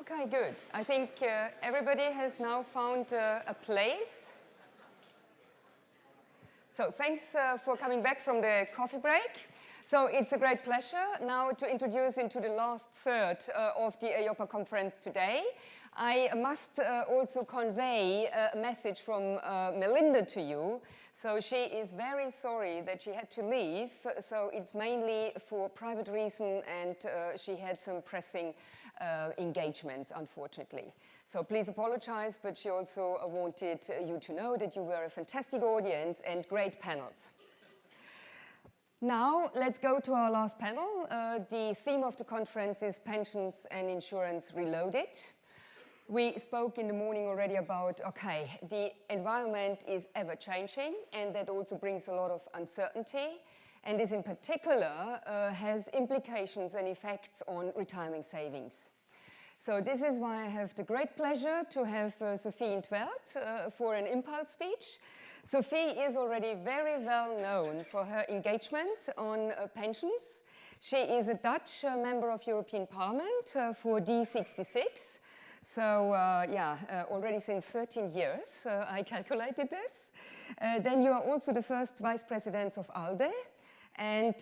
Okay, good. I think everybody has now found a place. So thanks for coming back from the coffee break. So it's a great pleasure now to introduce into the last third of the EIOPA conference today. I must also convey a message from Melinda to you. So she is very sorry that she had to leave. So it's mainly for private reason, and she had some pressing engagements, unfortunately. So please apologize, but she also wanted you to know that you were a fantastic audience and great panels. Now, let's go to our last panel. The theme of the conference is Pensions and Insurance Reloaded. We spoke in the morning already about, okay, the environment is ever-changing, and that also brings a lot of uncertainty, and this in particular has implications and effects on retirement savings. So this is why I have the great pleasure to have Sophie in Veld for an impulse speech. Sophie is already very well known for her engagement on pensions. She is a Dutch member of European Parliament for D66. So already since 13 years, I calculated this. Then you are also the first vice president of ALDE. And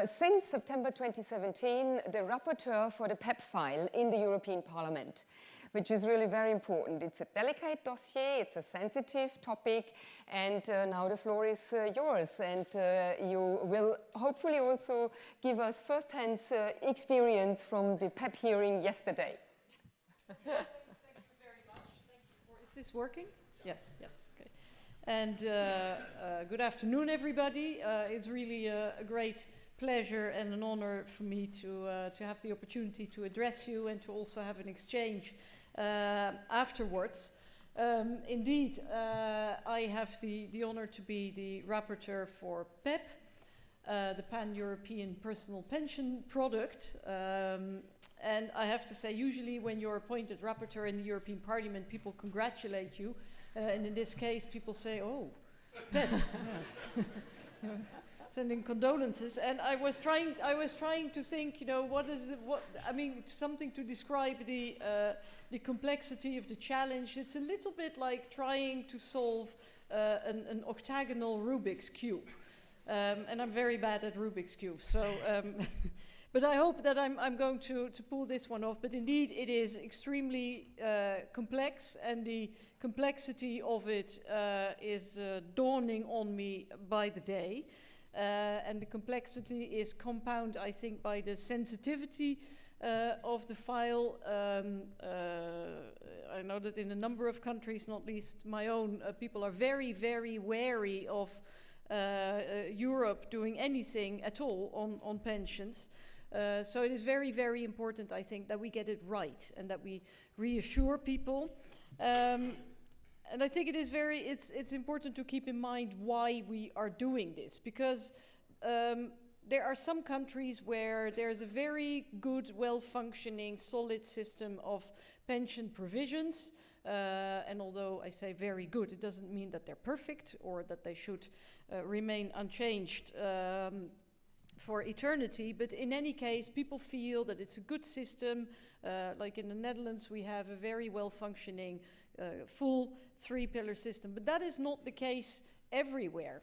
since September 2017, the rapporteur for the PEPP file in the European Parliament, which is really very important. It's a delicate dossier, it's a sensitive topic, and now the floor is yours. And you will hopefully also give us first-hand experience from the PEPP hearing yesterday. Thank you very much. Is this working? Yes, yes. Okay. And good afternoon, everybody. It's really a great pleasure and an honor for me to have the opportunity to address you and to also have an exchange afterwards. Indeed, I have the honor to be the rapporteur for PEPP, the Pan-European Personal Pension Product. And I have to say, usually when you're appointed rapporteur in the European Parliament, people congratulate you. And in this case, people say, oh, PEPP, yes. Sending condolences. And I was trying to think, you know, something to describe the complexity of the challenge. It's a little bit like trying to solve an octagonal Rubik's Cube. And I'm very bad at Rubik's Cube. So, but I hope that I'm going to pull this one off. But indeed, it is extremely complex, and the complexity of it is dawning on me by the day. And the complexity is compounded, I think, by the sensitivity of the file. I know that in a number of countries, not least my own, people are very, very wary of Europe doing anything at all on pensions. So it is very, very important, I think, that we get it right and that we reassure people. And I think it's important to keep in mind why we are doing this, because there are some countries where there's a very good, well-functioning, solid system of pension provisions. And although I say very good, it doesn't mean that they're perfect or that they should remain unchanged for eternity. But in any case, people feel that it's a good system. Like in the Netherlands, we have a very well-functioning full three-pillar system. But that is not the case everywhere.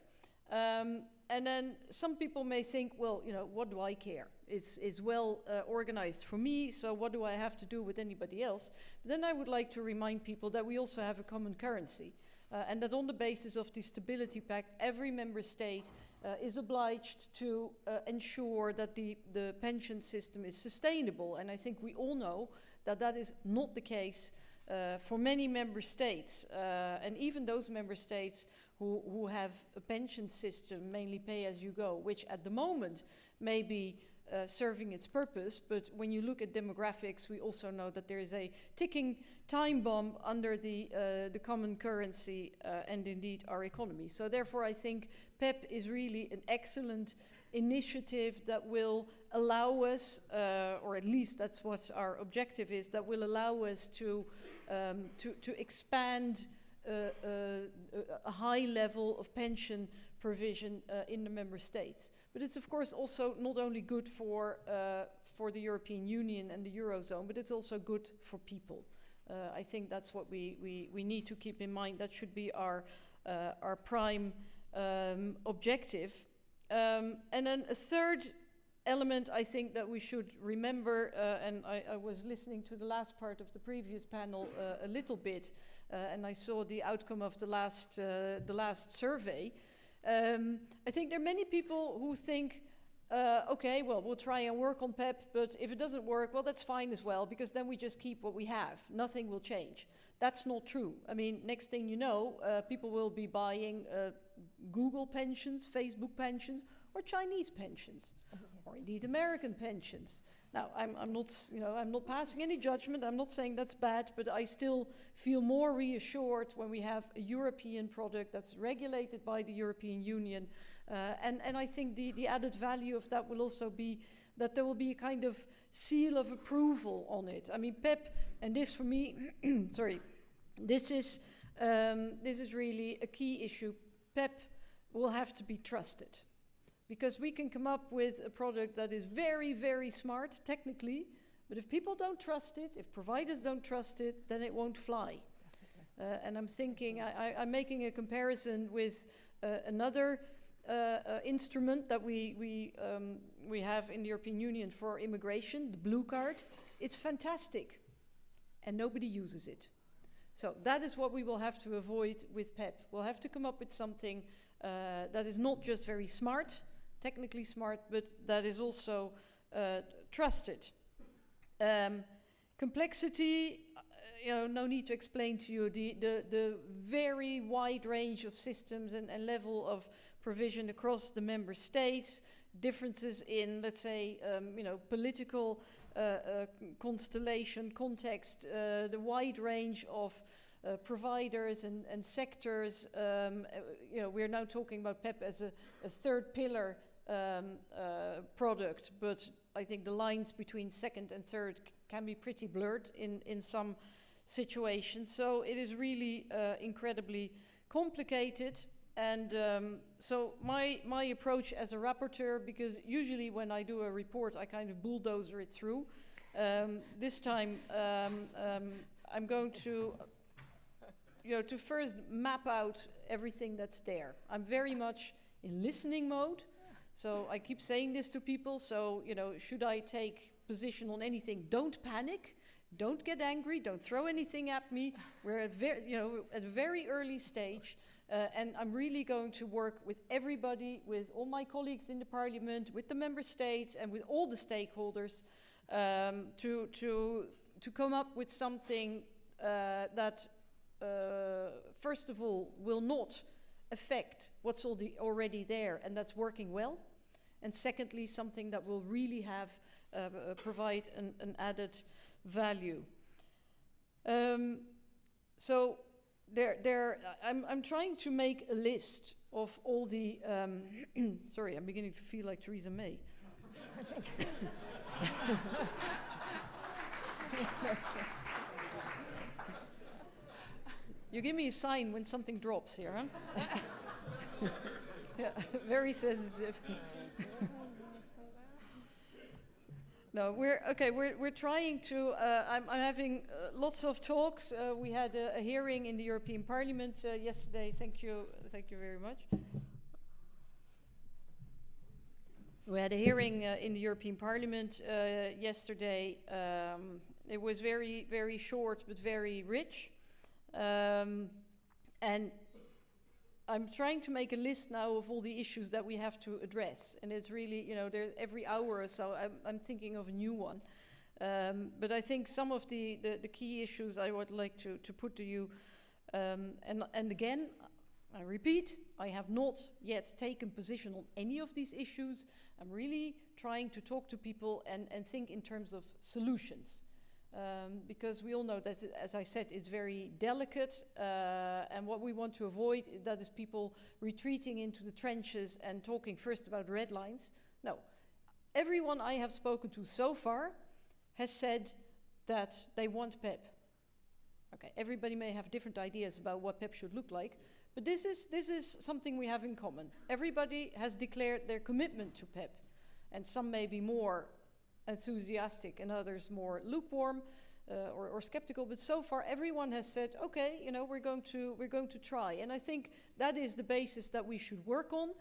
And then some people may think, well, you know, what do I care? It's well organized for me, so what do I have to do with anybody else? But then I would like to remind people that we also have a common currency. And that on the basis of the Stability Pact, every member state is obliged to ensure that the pension system is sustainable. And I think we all know that that is not the case for many member states. And even those member states who have a pension system, mainly pay-as-you-go, which at the moment may be serving its purpose, but when you look at demographics, we also know that there is a ticking time bomb under the common currency and indeed our economy. So therefore, I think PEPP is really an excellent initiative that will allow us, or at least that's what our objective is, that will allow us to expand a high level of pension provision in the member states. But it's of course also not only good for the European Union and the Eurozone, but it's also good for people. I think that's what we need to keep in mind. That should be our prime objective. And then a third element I think that we should remember, and I was listening to the last part of the previous panel a little bit, and I saw the outcome of the last survey. I think there are many people who think, okay, well, we'll try and work on PEP, but if it doesn't work, well, that's fine as well, because then we just keep what we have. Nothing will change. That's not true. I mean, next thing you know, people will be buying Google pensions, Facebook pensions, or Chinese pensions, or indeed American pensions. Now, I'm not passing any judgment. I'm not saying that's bad, but I still feel more reassured when we have a European product that's regulated by the European Union. And I think the added value of that will also be that there will be a kind of seal of approval on it. I mean, PEP, and this for me, sorry, this is really a key issue. PEP will have to be trusted, because we can come up with a product that is very, very smart technically, but if people don't trust it, if providers don't trust it, then it won't fly. And I'm thinking, I'm making a comparison with another instrument that we have in the European Union for immigration, the blue card. It's fantastic, and nobody uses it. So that is what we will have to avoid with PEP. We'll have to come up with something that is not just very smart, technically smart, but that is also trusted. Complexity, no need to explain to you the very wide range of systems and level of provision across the member states, differences in, let's say, political constellation, context, the wide range of providers and sectors. We're now talking about PEP as a third pillar product, but I think the lines between second and third can be pretty blurred in some situations. So it is really incredibly complicated. And so my approach as a rapporteur, because usually when I do a report, I kind of bulldozer it through. This time I'm going to first map out everything that's there. I'm very much in listening mode. So I keep saying this to people. So, should I take position on anything? Don't panic. Don't get angry. Don't throw anything at me. We're at a very early stage. And I'm really going to work with everybody, with all my colleagues in the parliament, with the member states, and with all the stakeholders to come up with something that, first of all, will not affect what's already there and that's working well. And secondly, something that will really have provide an added value. So I'm trying to make a list of all the, sorry, I'm beginning to feel like Theresa May. You give me a sign when something drops here, huh? Yeah, very sensitive. No, we're trying to, I'm having lots of talks. We had a hearing in the European Parliament yesterday. Thank you very much. We had a hearing in the European Parliament yesterday. It was very, very short, but very rich. And I'm trying to make a list now of all the issues that we have to address. And it's really, every hour or so I'm thinking of a new one. But I think some of the key issues I would like to put to you, and again, I repeat, I have not yet taken position on any of these issues. I'm really trying to talk to people and think in terms of solutions. Because we all know that, as I said, it's very delicate, and what we want to avoid, that is people retreating into the trenches and talking first about red lines. No, everyone I have spoken to so far has said that they want PEP. Okay, everybody may have different ideas about what PEP should look like, But this is something we have in common. Everybody has declared their commitment to PEP, and some may be more enthusiastic and others more lukewarm or skeptical. But so far, everyone has said, "Okay, you know, we're going to try." And I think that is the basis that we should work on.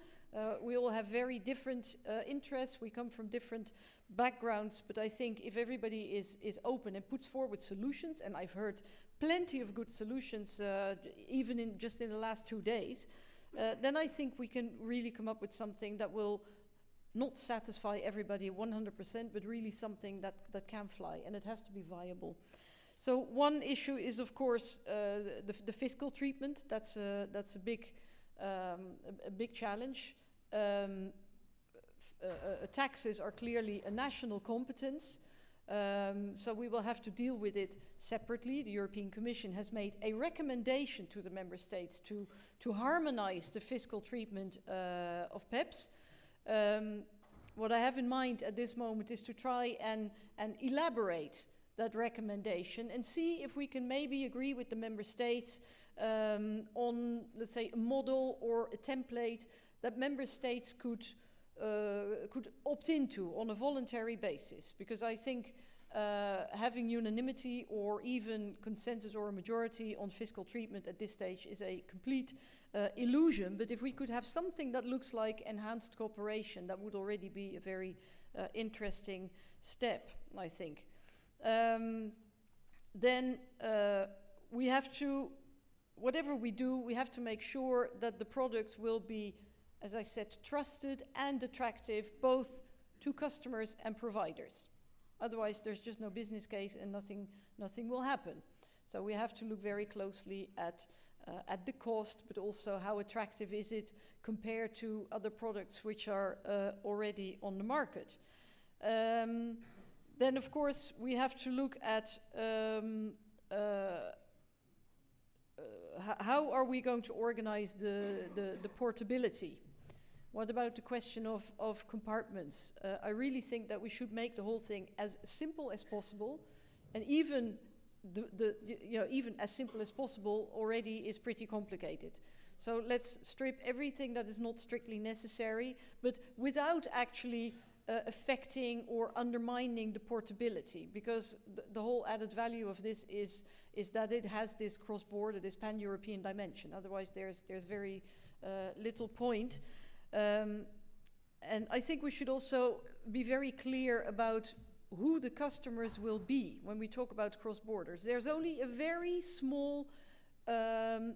We all have very different interests. We come from different backgrounds. But I think if everybody is open and puts forward solutions, and I've heard plenty of good solutions, even just in the last 2 days, then I think we can really come up with something that will not satisfy everybody 100%, but really something that can fly, and it has to be viable. So one issue is, of course, the fiscal treatment. That's a big challenge. Taxes are clearly a national competence. So we will have to deal with it separately. The European Commission has made a recommendation to the member states to harmonize the fiscal treatment of PEPs. What I have in mind at this moment is to try and elaborate that recommendation and see if we can maybe agree with the member states on, let's say, a model or a template that member states could opt into on a voluntary basis, because I think having unanimity or even consensus or a majority on fiscal treatment at this stage is a complete illusion. But if we could have something that looks like enhanced cooperation, that would already be a very interesting step, I think. Then we have to, whatever we do, we have to make sure that the product will be, as I said, trusted and attractive both to customers and providers. Otherwise, there's just no business case and nothing will happen. So we have to look very closely at the cost, but also how attractive is it compared to other products which are already on the market. Then, of course, we have to look at how are we going to organize the portability? What about the question of compartments? I really think that we should make the whole thing as simple as possible, and even even as simple as possible already is pretty complicated. So let's strip everything that is not strictly necessary, but without actually affecting or undermining the portability, because the whole added value of this is that it has this cross-border, this pan-European dimension. Otherwise, there's very little point. And I think we should also be very clear about who the customers will be when we talk about cross-borders. There's only a very small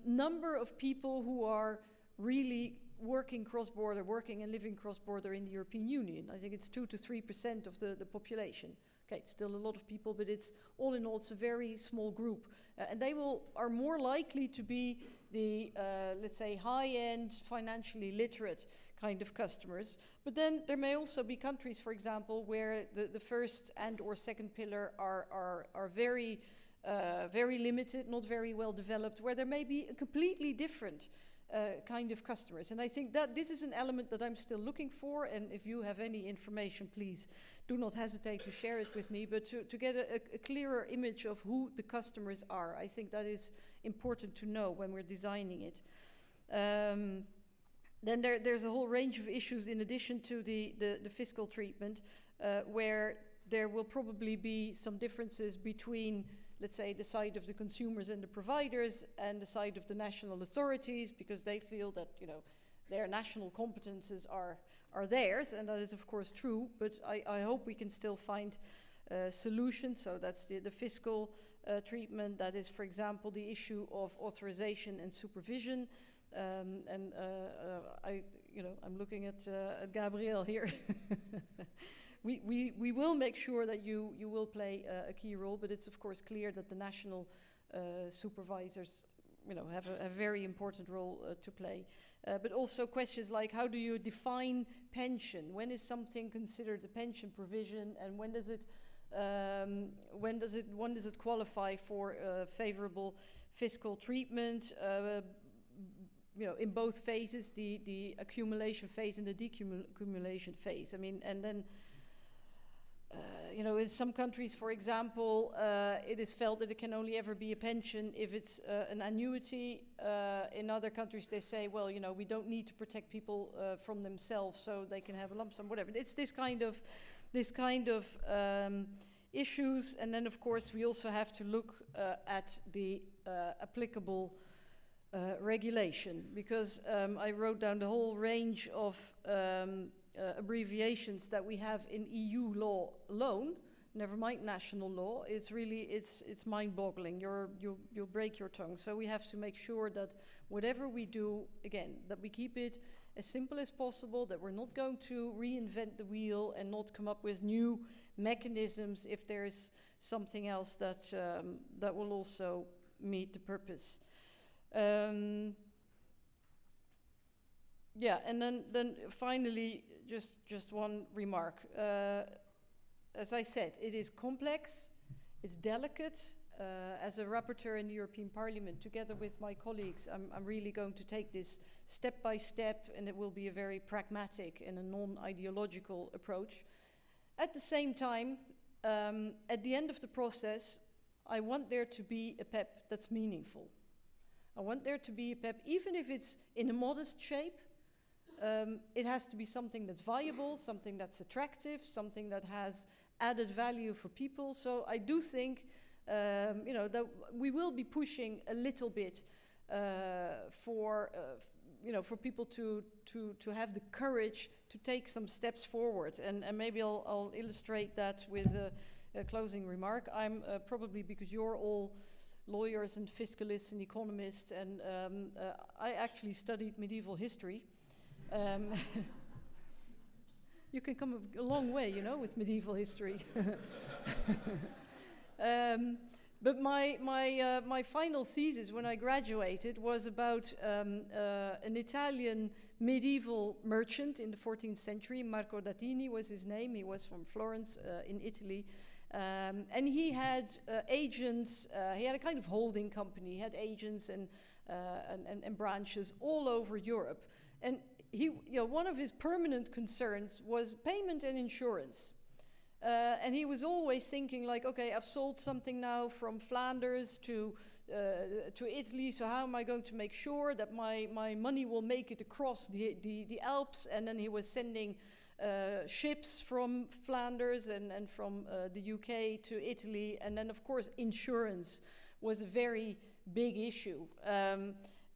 number of people who are really working cross-border, working and living cross-border in the European Union. I think it's 2 to 3% of the population. Okay, it's still a lot of people, but it's all in all, it's a very small group. And they are more likely to be the, let's say, high-end, financially literate kind of customers. But then there may also be countries, for example, where the first and or second pillar are very, very limited, not very well developed, where there may be a completely different kind of customers. And I think that this is an element that I'm still looking for, and if you have any information, please do not hesitate to share it with me, but to get a clearer image of who the customers are. I think that is important to know when we're designing it. Then there's a whole range of issues in addition to the fiscal treatment, where there will probably be some differences between, let's say, the side of the consumers and the providers and the side of the national authorities, because they feel that, their national competences are theirs, and that is of course true, but I hope we can still find solutions. So that's the fiscal treatment. That is, for example, the issue of authorization and supervision. I'm looking at Gabrielle here. We will make sure that you will play a key role, but it's of course clear that the national supervisors, have a very important role to play. But also questions like, how do you define pension? When is something considered a pension provision, and when does it qualify for favorable fiscal treatment? In both phases, the accumulation phase and the decumulation phase. I mean, and then you know, in some countries, for example, it is felt that it can only ever be a pension if it's an annuity. In other countries, they say, well, you know, we don't need to protect people from themselves, so they can have a lump sum, whatever. It's this kind of issues, and then, of course, we also have to look at the applicable regulation, because I wrote down the whole range of abbreviations that we have in EU law alone, never mind national law. It's really, it's mind-boggling. You'll break your tongue. So we have to make sure that whatever we do, again, that we keep it as simple as possible, that we're not going to reinvent the wheel and not come up with new mechanisms if there's something else that, that will also meet the purpose. Yeah, and then finally, just one remark. As I said, it is complex, it's delicate. As a rapporteur in the European Parliament, together with my colleagues, I'm really going to take this step by step, and it will be a very pragmatic and a non-ideological approach. At the same time, at the end of the process, I want there to be a PEP that's meaningful. I want there to be a PEP, even if it's in a modest shape. It has to be something that's viable, something that's attractive, something that has added value for people. So I do think, you know, that we will be pushing a little bit for, you know, for people to have the courage to take some steps forward. And maybe I'll illustrate that with a closing remark. I'm probably, because you're all lawyers and fiscalists and economists, and I actually studied medieval history. You can come a long way, you know, with medieval history. But my final thesis when I graduated was about an Italian medieval merchant in the 14th century. Marco Dattini was his name. He was from Florence in Italy. And he had agents, he had a kind of holding company. He had agents and branches all over Europe. And he, you know, one of his permanent concerns was payment and insurance. And he was always thinking like, okay, I've sold something now from Flanders to Italy, so how am I going to make sure that my money will make it across the Alps? And then he was sending ships from Flanders and from the UK to Italy. And then, of course, insurance was a very big issue.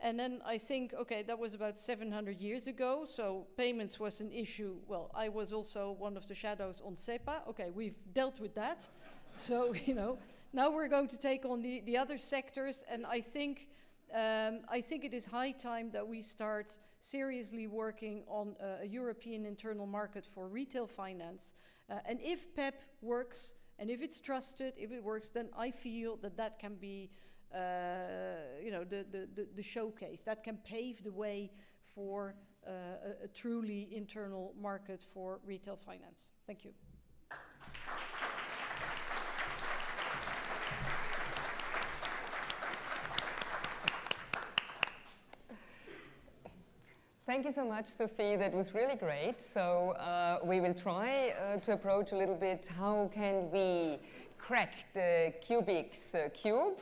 And then I think, okay, that was about 700 years ago, so payments was an issue. Well, I was also one of the shadows on SEPA. Okay, we've dealt with that. So, you know, now we're going to take on the other sectors, and I think it is high time that we start seriously working on a European internal market for retail finance. And if PEP works, and if it's trusted, if it works, then I feel that that can be you know, the showcase that can pave the way for a truly internal market for retail finance. Thank you. Thank you so much, Sophie. That was really great. So we will try to approach a little bit how can we crack the Cubic's cube,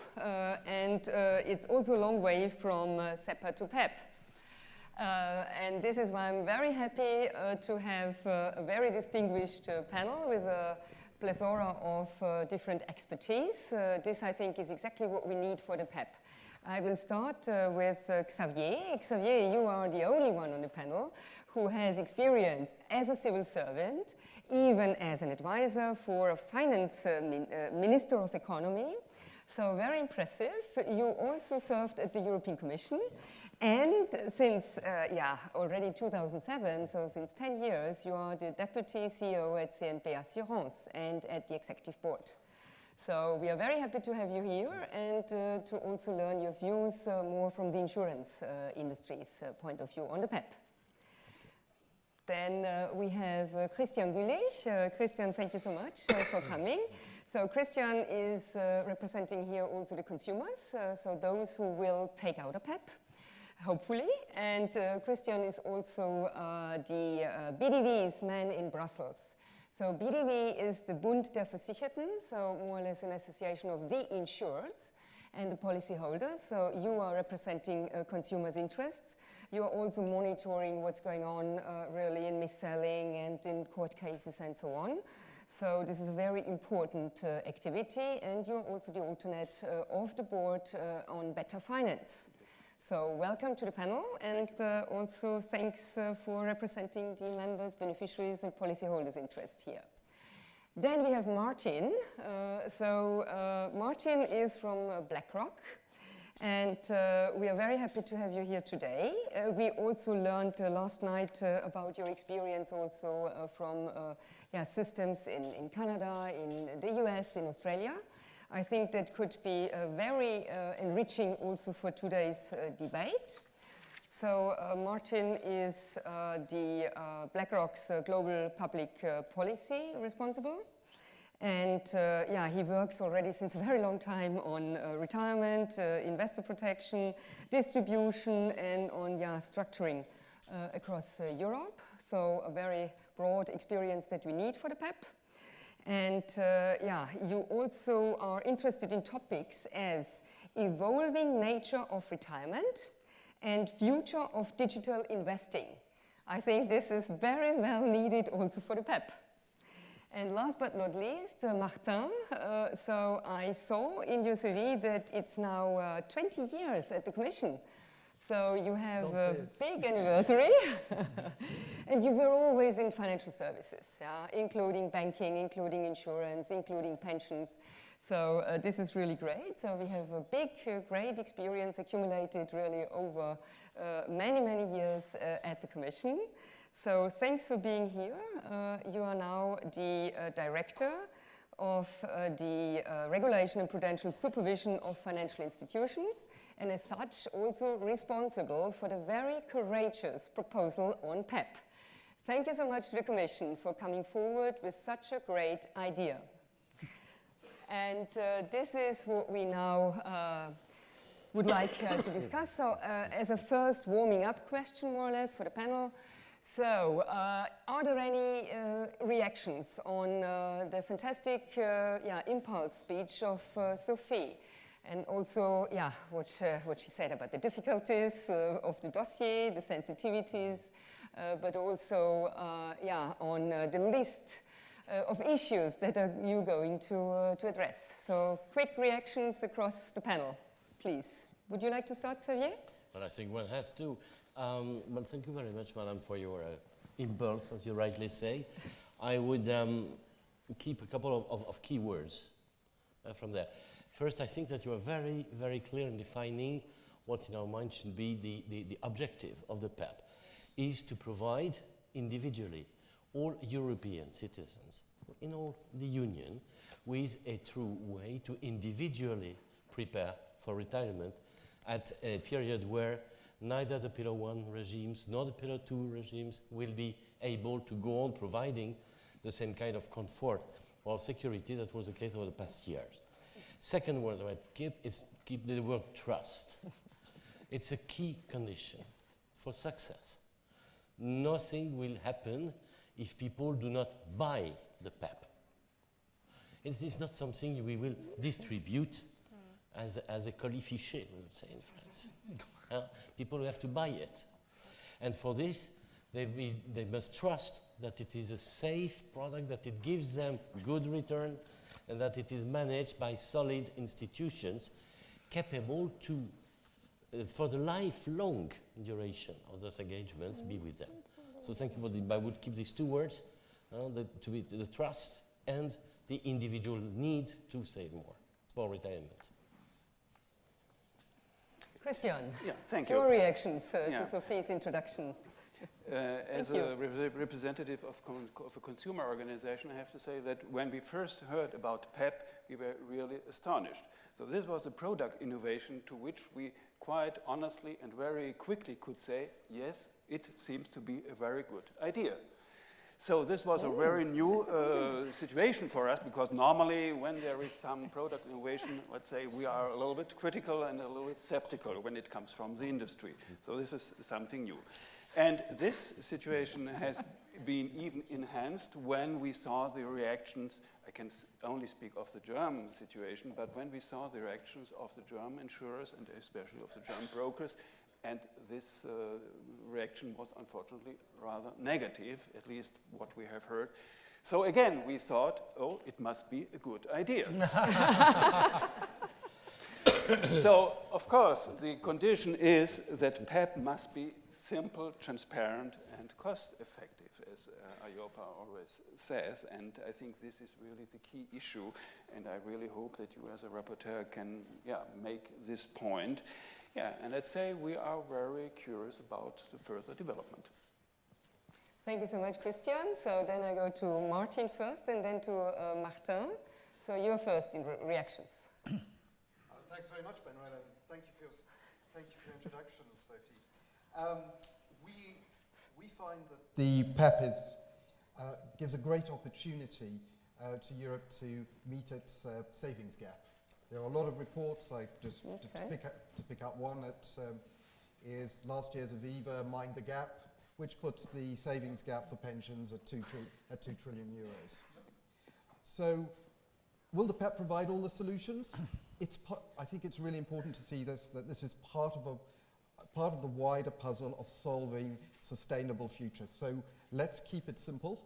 and it's also a long way from SEPA to PEP. And this is why I'm very happy to have a very distinguished panel with a plethora of different expertise. This, I think, is exactly what we need for the PEP. I will start with Xavier. Xavier, you are the only one on the panel who has experience as a civil servant, even as an advisor for a finance minister of economy. So very impressive. You also served at the European Commission. And since, already 2007, so since 10 years, you are the Deputy CEO at CNP Assurance and at the Executive Board. So we are very happy to have you here and to also learn your views more from the insurance industry's point of view on the PEP. Then we have Christian Güllich. Christian, thank you so much for coming. So Christian is representing here also the consumers, so those who will take out a PEP, hopefully. And Christian is also the BDV's man in Brussels. So BDV is the Bund der Versicherten, so more or less an association of the insureds and the policyholders. So you are representing consumers' interests. You are also monitoring what's going on really in mis-selling and in court cases and so on. So this is a very important activity, and you're also the alternate of the board on Better Finance. So welcome to the panel, and also thanks for representing the members, beneficiaries, and policyholders' interest here. Then we have Martin. Martin is from BlackRock, and we are very happy to have you here today. We also learned last night about your experience also from systems in Canada, in the US, in Australia. I think that could be very enriching also for today's debate. So Martin is the BlackRock's global public policy responsible. And he works already since a very long time on retirement, investor protection, distribution, and on structuring across Europe. So a very broad experience that we need for the PEP. And you also are interested in topics as evolving nature of retirement and future of digital investing. I think this is very well needed also for the PEP. And last but not least, Martin. So I saw in your CV that it's now 20 years at the Commission. So you have a big anniversary. And you were always in financial services, including banking, including insurance, including pensions. So this is really great. So we have a big, great experience accumulated really over many, many years at the Commission. So thanks for being here. You are now the director of the Regulation and Prudential Supervision of Financial Institutions, and as such also responsible for the very courageous proposal on PEP. Thank you so much to the Commission for coming forward with such a great idea. And this is what we now would like to discuss. So as a first warming up question, more or less, for the panel, so are there any reactions on the fantastic impulse speech of Sophie? And also, what she said about the difficulties of the dossier, the sensitivities, but also, on the list of issues that are you going to address. So quick reactions across the panel, please. Would you like to start, Xavier? Well, I think one has to. Well, thank you very much, Madam, for your impulse, as you rightly say. I would keep a couple of key words from there. First, I think that you are very, very clear in defining what in our mind should be the objective of the PEP, is to provide individually all European citizens in all the Union with a true way to individually prepare for retirement at a period where neither the Pillar 1 regimes nor the Pillar 2 regimes will be able to go on providing the same kind of comfort or security that was the case over the past years. Second word I would keep is keep the word trust. It's a key condition for success. Nothing will happen if people do not buy the PEP. It's not something we will distribute as a colis fiché, we would say in France. People have to buy it. And for this, they must trust that it is a safe product, that it gives them good return, and that it is managed by solid institutions capable to, for the lifelong duration of those engagements, be with them. So thank you for I would keep these two words, the trust and the individual need to save more for retirement. Christian, thank you. Your reactions to Sophie's introduction. As a representative of a consumer organization, I have to say that when we first heard about PEP, we were really astonished. So this was a product innovation to which we quite honestly and very quickly could say, yes, it seems to be a very good idea. So this was a very new situation for us, because normally when there is some product innovation, let's say we are a little bit critical and a little bit skeptical when it comes from the industry. So this is something new. And this situation has been even enhanced when we saw the reactions. I can only speak of the German situation, but when we saw the reactions of the German insurers and especially of the German brokers, and this reaction was unfortunately rather negative, at least what we have heard. So again, we thought, oh, it must be a good idea. So, of course, the condition is that PEP must be simple, transparent, and cost-effective, as EIOPA always says. And I think this is really the key issue. And I really hope that you, as a rapporteur, can make this point. And let's say we are very curious about the further development. Thank you so much, Christian. So then I go to Martin first, and then to Martin. So you're first in reactions. Thanks very much, Benoit, and thank you for your introduction, Sophie. We find that the PEP gives a great opportunity to Europe to meet its savings gap. There are a lot of reports. I just to pick up one that is last year's Aviva Mind the Gap, which puts the savings gap for pensions at 2 trillion euros. So, will the PEP provide all the solutions? I think it's really important to see that this is part of the wider puzzle of solving sustainable futures. So let's keep it simple,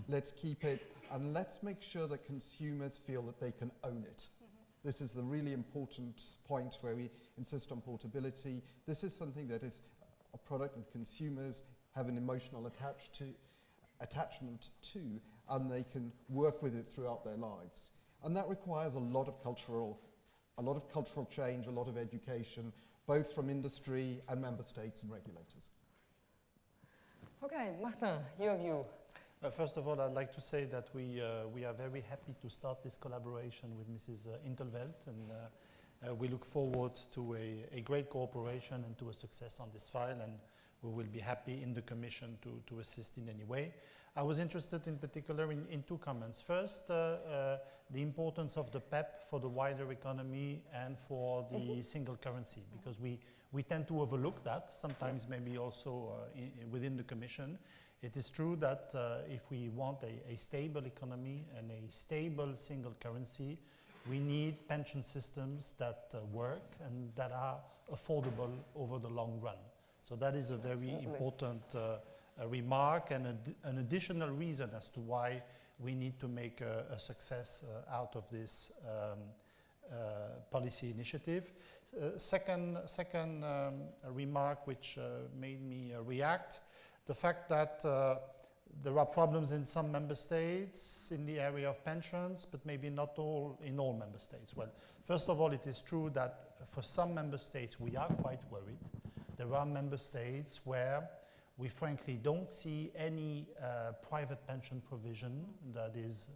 let's keep it, and let's make sure that consumers feel that they can own it. This is the really important point where we insist on portability. This is something that is a product that consumers have an emotional attachment to, and they can work with it throughout their lives. And that requires a lot of cultural change, a lot of education, both from industry and member states and regulators. Okay, Martin, your view. First of all, I'd like to say that we are very happy to start this collaboration with Mrs. Veld, and we look forward to a great cooperation and to a success on this file, and we will be happy in the Commission to assist in any way. I was interested in particular in two comments. First, the importance of the PEP for the wider economy and for the single currency, because we tend to overlook that, sometimes maybe also within the Commission. It is true that if we want a stable economy and a stable single currency, we need pension systems that work and that are affordable over the long run. So that is a very important remark and an additional reason as to why we need to make a success out of this policy initiative. Second remark which made me react, the fact that there are problems in some member states in the area of pensions, but maybe not in all member states. Well, first of all, it is true that for some member states we are quite worried. There are member states where we frankly don't see any private pension provision that is,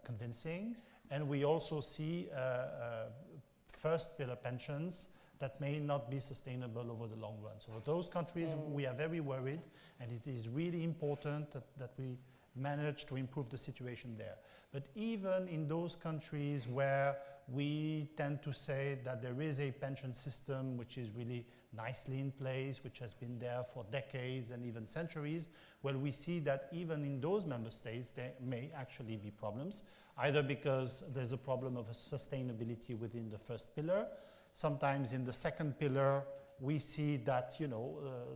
convincing, and we also see first pillar pensions that may not be sustainable over the long run. So for those countries, we are very worried, and it is really important that we manage to improve the situation there. But even in those countries where we tend to say that there is a pension system which is really nicely in place, which has been there for decades and even centuries, well, we see that even in those member states, there may actually be problems, either because there's a problem of sustainability within the first pillar. Sometimes in the second pillar, we see that,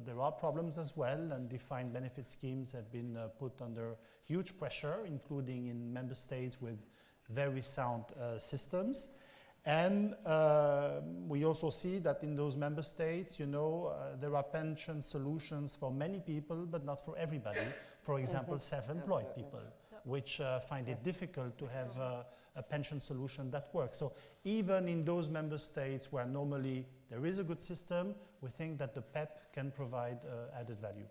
there are problems as well, and defined benefit schemes have been put under huge pressure, including in member states with very sound systems. And we also see that in those member states, there are pension solutions for many people, but not for everybody. For example, self-employed people, which find it difficult to have a pension solution that works. So even in those member states where normally there is a good system, we think that the PEP can provide added value.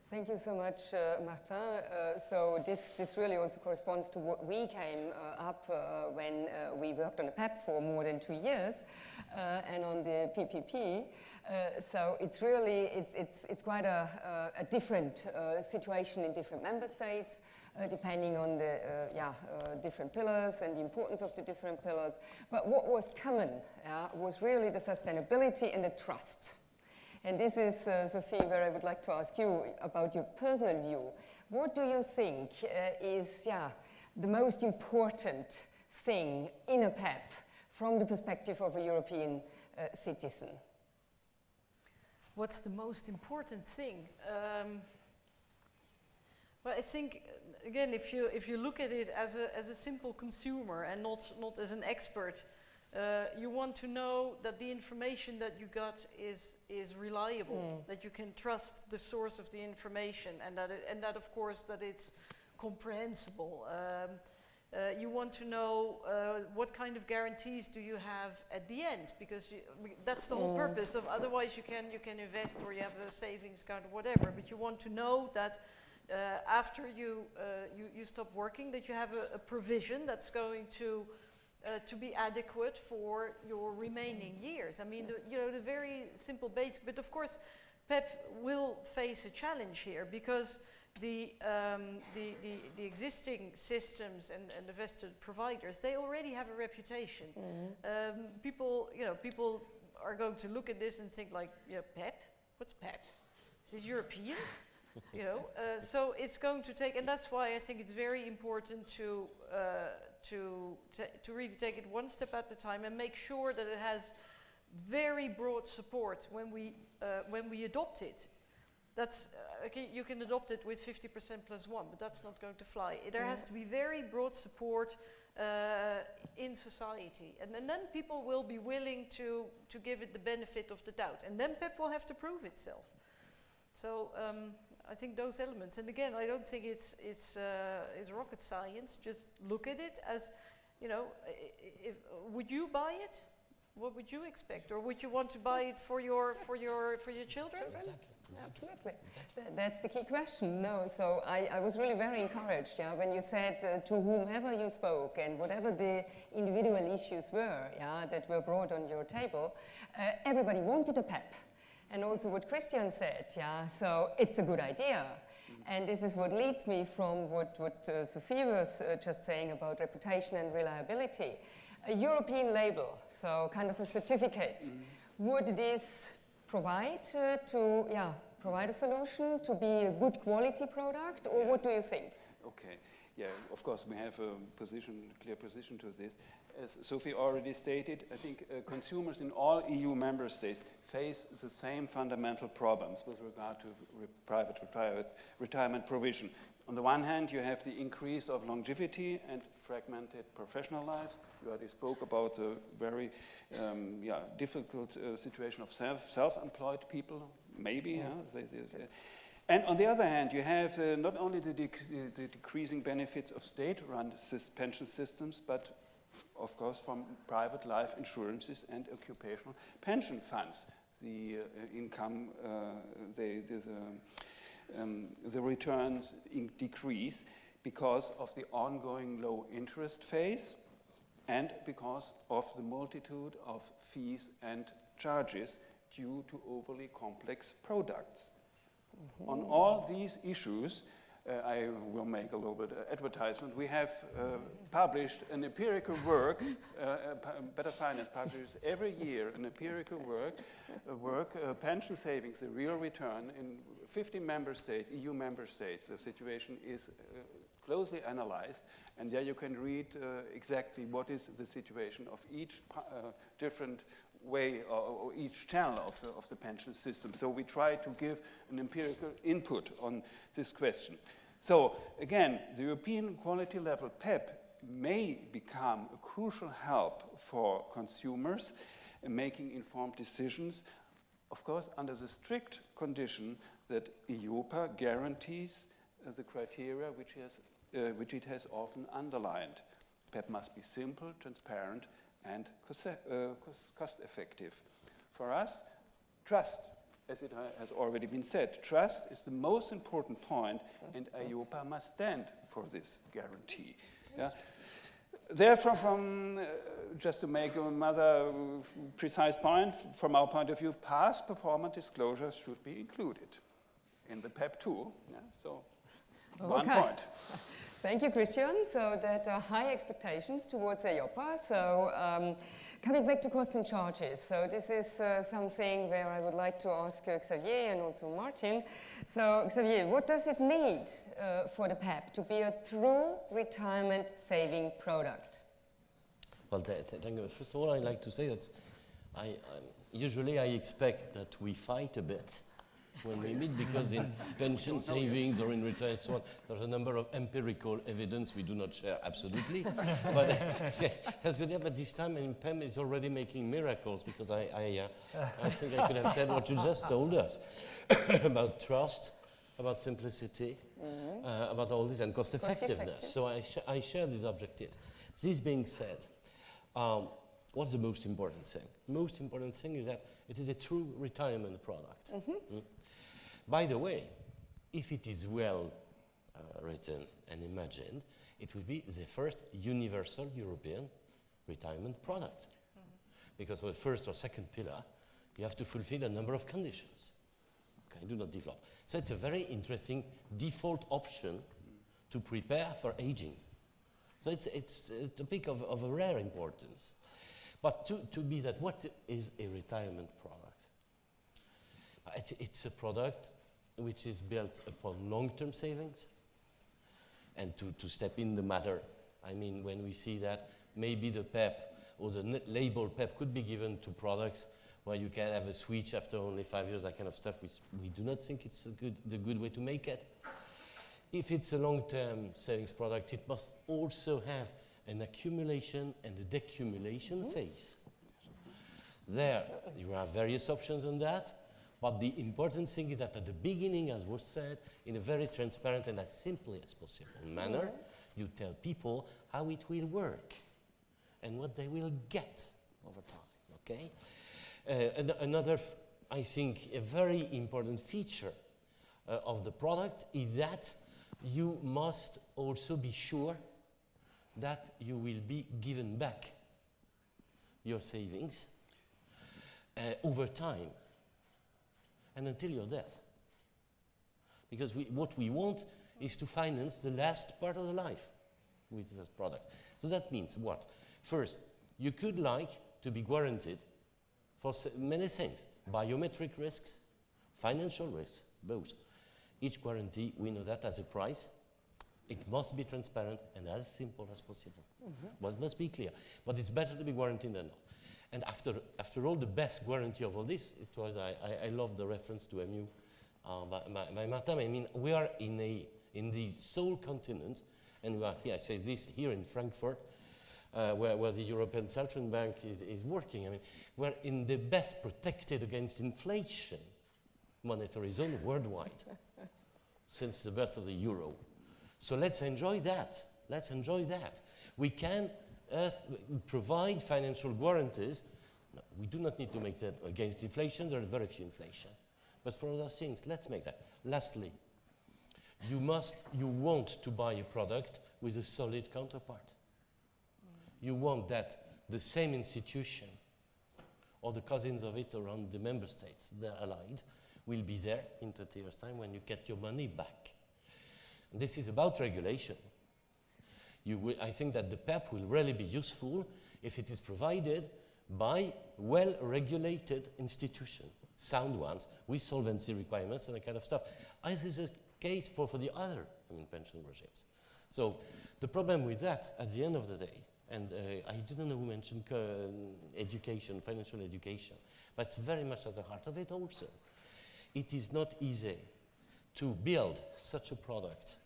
Thank you so much, Martin. So this really also corresponds to what we came up when we worked on the PEP for more than 2 years and on the PPP. So it's really, it's quite a different situation in different member states, depending on the different pillars and the importance of the different pillars. But what was common was really the sustainability and the trust. And this is, Sophie, where I would like to ask you about your personal view. What do you think is the most important thing in a PEP from the perspective of a European citizen? What's the most important thing? Well, I think, again, if you look at it as a simple consumer and not as an expert, you want to know that the information that you got is reliable, that you can trust the source of the information, and that of course that it's comprehensible. You want to know what kind of guarantees do you have at the end, because that's the whole purpose of. Otherwise, you can invest or you have a savings account or whatever. But you want to know that after you stop working, that you have a provision that's going to be adequate for your remaining years. I mean, the very simple basic. But of course, PEP will face a challenge here because the existing systems and the vested providers, they already have a reputation. People are going to look at this and think like, PEP? What's PEP? Is it European? So it's going to take, and that's why I think it's very important to really take it one step at a time and make sure that it has very broad support when we adopt it. That's okay, you can adopt it with 50% plus one, but that's not going to fly. There has to be very broad support in society, and then people will be willing to give it the benefit of the doubt, and then PEP will have to prove itself. So I think those elements, and again, I don't think it's rocket science. Just look at it as, would you buy it? What would you expect, or would you want to buy it for your children? Exactly. Absolutely. That's the key question. No, so I was really very encouraged, when you said to whomever you spoke and whatever the individual issues were, that were brought on your table, everybody wanted a PEP. And also what Christian said, so it's a good idea. And this is what leads me from what Sophie was just saying about reputation and reliability. A European label, so kind of a certificate, would this provide provide a solution to be a good quality product, or what do you think? Okay, of course we have a clear position to this. As Sophie already stated, I think consumers in all EU member states face the same fundamental problems with regard to private retirement provision. On the one hand, you have the increase of longevity and fragmented professional lives. You already spoke about the very difficult situation of self-employed people, maybe. And on the other hand, you have not only the decreasing benefits of state-run pension systems, but of course from private life insurances and occupational pension funds. The income, the returns decrease because of the ongoing low interest phase and because of the multitude of fees and charges due to overly complex products. On all these issues, I will make a little bit of advertisement. We have published an empirical work, Better Finance publishes every year an empirical work, pension savings, the real return in 50 member states, EU member states. The situation is closely analyzed, and there you can read exactly what is the situation of each different way or each channel of the pension system. So we try to give an empirical input on this question. So again, the European quality level PEP may become a crucial help for consumers in making informed decisions, of course under the strict condition that EIOPA guarantees the criteria which it has often underlined. PEP must be simple, transparent, and cost-effective. For us, trust, as it has already been said, trust is the most important point, and EIOPA must stand for this guarantee. Therefore, just to make another precise point, from our point of view, past performance disclosures should be included in the PEP tool. So, 1 point. Thank you, Christian. So that are high expectations towards EIOPA. So Coming back to costs and charges, so this is something where I would like to ask Xavier and also Martin. So Xavier, what does it need for the PEP to be a true retirement saving product? Well, thank you. First of all, I'd like to say that usually I expect that we fight a bit when we meet, because in pension savings or in retirement, so on, there's a number of empirical evidence we do not share absolutely. But that's good. Yeah, but this time, PEM is already making miracles, because I think I could have said what you just told us about trust, about simplicity, about all this, and cost effectiveness. So I share these objectives. This being said, what's the most important thing? The most important thing is that it is a true retirement product. By the way, if it is well written and imagined, it will be the first universal European retirement product. Because for the first or second pillar, you have to fulfill a number of conditions. Okay, do not develop. So it's a very interesting default option to prepare for aging. So it's a topic of a rare importance. But to be that, what is a retirement product? It's a product which is built upon long-term savings. And to step in the matter, I mean, when we see that maybe the PEP or the label PEP could be given to products where you can have a switch after only 5 years, that kind of stuff, we do not think it's the good way to make it. If it's a long-term savings product, it must also have an accumulation and a decumulation phase. There, you have various options on that, but the important thing is that at the beginning, as was said, in a very transparent and as simply as possible manner, you tell people how it will work and what they will get over time, okay? Another, I think, a very important feature of the product is that you must also be sure that you will be given back your savings over time and until your death. Because what we want is to finance the last part of the life with this product. So that means what? First, you could like to be guaranteed for many things. Biometric risks, financial risks, both. Each guarantee, we know that, has a price. It must be transparent and as simple as possible. But it must be clear. But it's better to be guaranteed than not. And after all, the best guarantee of all this, it was, I love the reference to EMU by Martin. I mean, we are in the sole continent, and we are here, I say this, here in Frankfurt, where the European Central Bank is working. I mean, we're in the best protected against inflation monetary zone worldwide since the birth of the euro. So let's enjoy that. Let's enjoy that. We can provide financial guarantees. No, we do not need to make that against inflation. There are very few inflation. But for other things, let's make that. Lastly, you want to buy a product with a solid counterpart. You want that the same institution or the cousins of it around the member states, they're allied, will be there in 30 years' time when you get your money back. And this is about regulation. I think that the PEP will really be useful if it is provided by well-regulated institutions, sound ones, with solvency requirements and that kind of stuff, as is the case for the other pension regimes. So the problem with that, at the end of the day, and I didn't know who mentioned education, financial education, but it's very much at the heart of it also. It is not easy to build such a product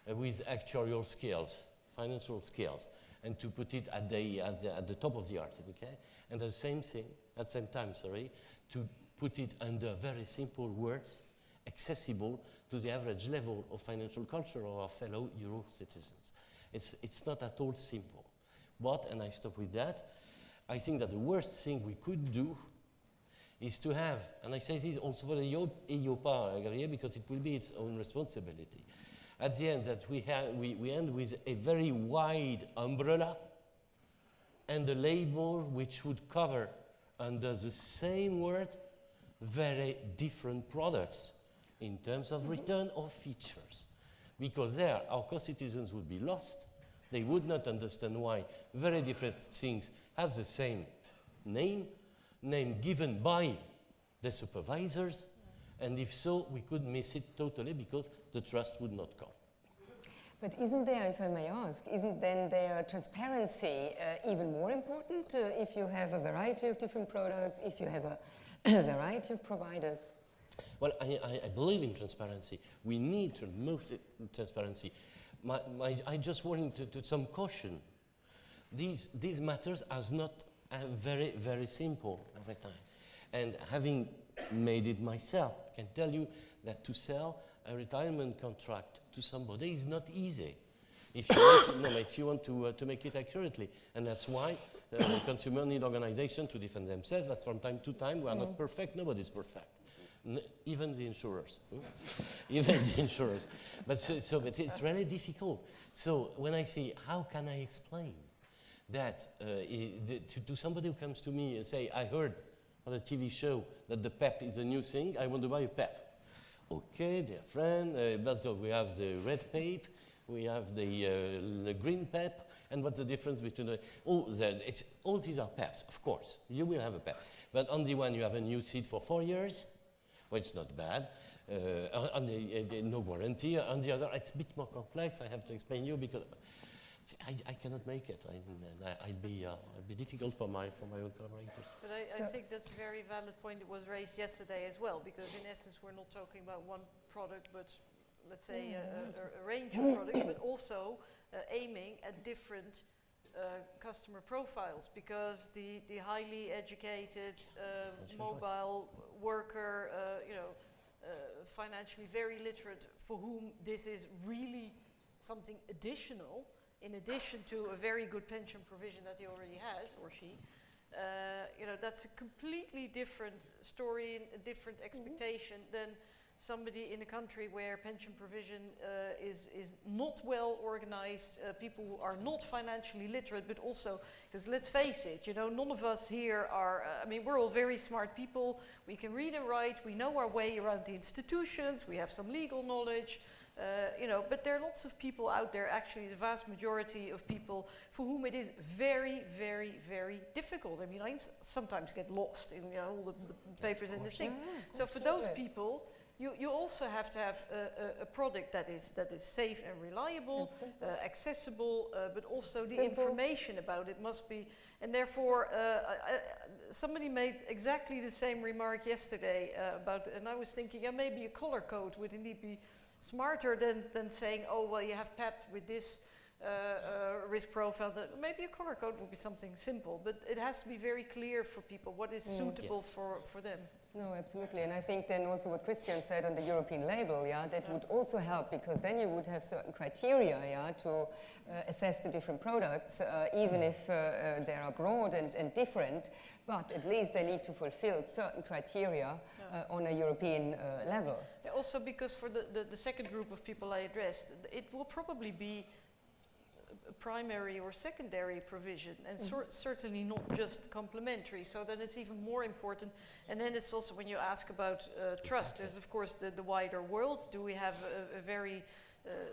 with actuarial skills, financial skills, and to put it at the top of the art, okay? And at the same time, to put it under very simple words, accessible to the average level of financial culture of our fellow Euro citizens. It's not at all simple. But, and I stop with that, I think that the worst thing we could do is to have, and I say this also for the EIOPA, because it will be its own responsibility. At the end, that we end with a very wide umbrella and a label which would cover under the same word very different products in terms of return or features. Because there, our co-citizens would be lost. They would not understand why very different things have the same name given by the supervisors, and if so, we could miss it totally because the trust would not come. But isn't there, if I may ask, isn't then there transparency even more important if you have a variety of different products, if you have a variety of providers? Well, I believe in transparency. We need most transparency. I just want to some caution. These matters are not very, very simple every time. And having made it myself, I can tell you that to sell a retirement contract to somebody is not easy. If you want to make it accurately. And that's why the consumer need organization to defend themselves. But from time to time, we are not perfect. Nobody's perfect. Even the insurers. Even the insurers. But but it's really difficult. So when I say, how can I explain that to somebody who comes to me and say, I heard on a TV show that the PEP is a new thing, I want to buy a PEP. Okay, dear friend, but so we have the red PEP, we have the green PEP, and what's the difference between the... all these are PEPs, of course. You will have a PEP. But on the one, you have a new seat for 4 years. Well, it's not bad. On the no warranty. On the other, it's a bit more complex. I have to explain you because I cannot make it. I'd be difficult for my own collaborators. But I think that's a very valid point that was raised yesterday as well, because in essence we're not talking about one product, but let's say a range of products, but also aiming at different customer profiles, because the highly educated, mobile worker, financially very literate, for whom this is really something additional, in addition to a very good pension provision that he already has, or she, that's a completely different story and a different expectation than somebody in a country where pension provision is not well organized, people who are not financially literate, but also, because let's face it, none of us here are, we're all very smart people, we can read and write, we know our way around the institutions, we have some legal knowledge, but there are lots of people out there, actually the vast majority of people, for whom it is very, very, very difficult. I sometimes get lost in all the papers and the things. So for those people, you also have to have a product that is safe and reliable, accessible, but also the information about it must be. And therefore, somebody made exactly the same remark yesterday about, and I was thinking, maybe a color code would indeed be smarter than saying, oh, well, you have PEP with this risk profile. Maybe a color code would be something simple, but it has to be very clear for people what is suitable for them. No, absolutely. And I think then also what Christian said on the European label, that would also help, because then you would have certain criteria, to assess the different products, even if they are broad and different, but at least they need to fulfill certain criteria on a European level. Also because for the second group of people I addressed, it will probably be a primary or secondary provision, and certainly not just complementary, so then it's even more important. And then it's also, when you ask about trust, there's of course the wider world. Do we have a very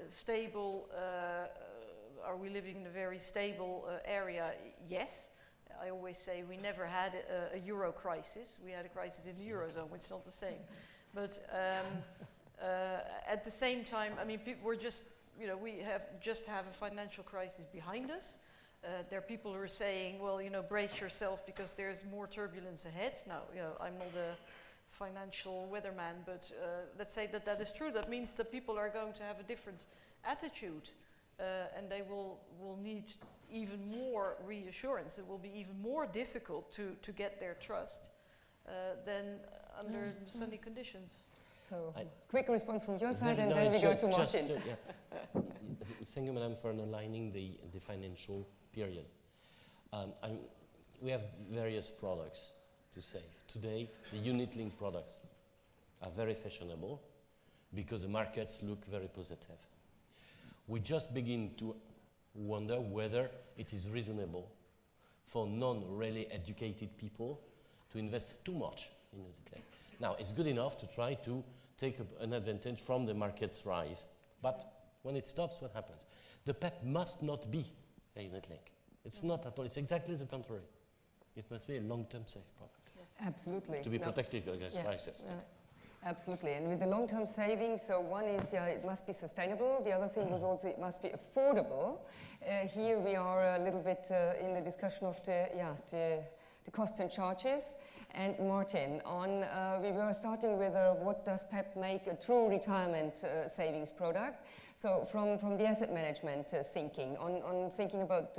stable, are we living in a very stable area? Yes. I always say we never had a euro crisis. We had a crisis in the Eurozone, it's not the same. But at the same time, people were just, we have a financial crisis behind us. There are people who are saying, well, brace yourself because there's more turbulence ahead. Now, I'm not a financial weatherman, but let's say that is true. That means that people are going to have a different attitude, and they will need even more reassurance. It will be even more difficult to get their trust than under sunny conditions. So, quick response from your side, and then we go to Martin. Thank you, Madam, for underlining the financial period. We have various products to save. Today, the unit-linked products are very fashionable because the markets look very positive. We just begin to wonder whether it is reasonable for non-really educated people to invest too much in unit-linked. Now, it's good enough to try to take an advantage from the market's rise, but when it stops, what happens? The PEP must not be a unit-linked. It's not at all. It's exactly the contrary. It must be a long-term safe product Absolutely. to be No. protected against Yeah, crisis. absolutely. And with the long-term savings, so one is, it must be sustainable. The other thing was also it must be affordable. Here we are a little bit in the discussion of the costs and charges. And Martin, we were starting with what does PEP make a true retirement savings product? So from the asset management thinking, on thinking about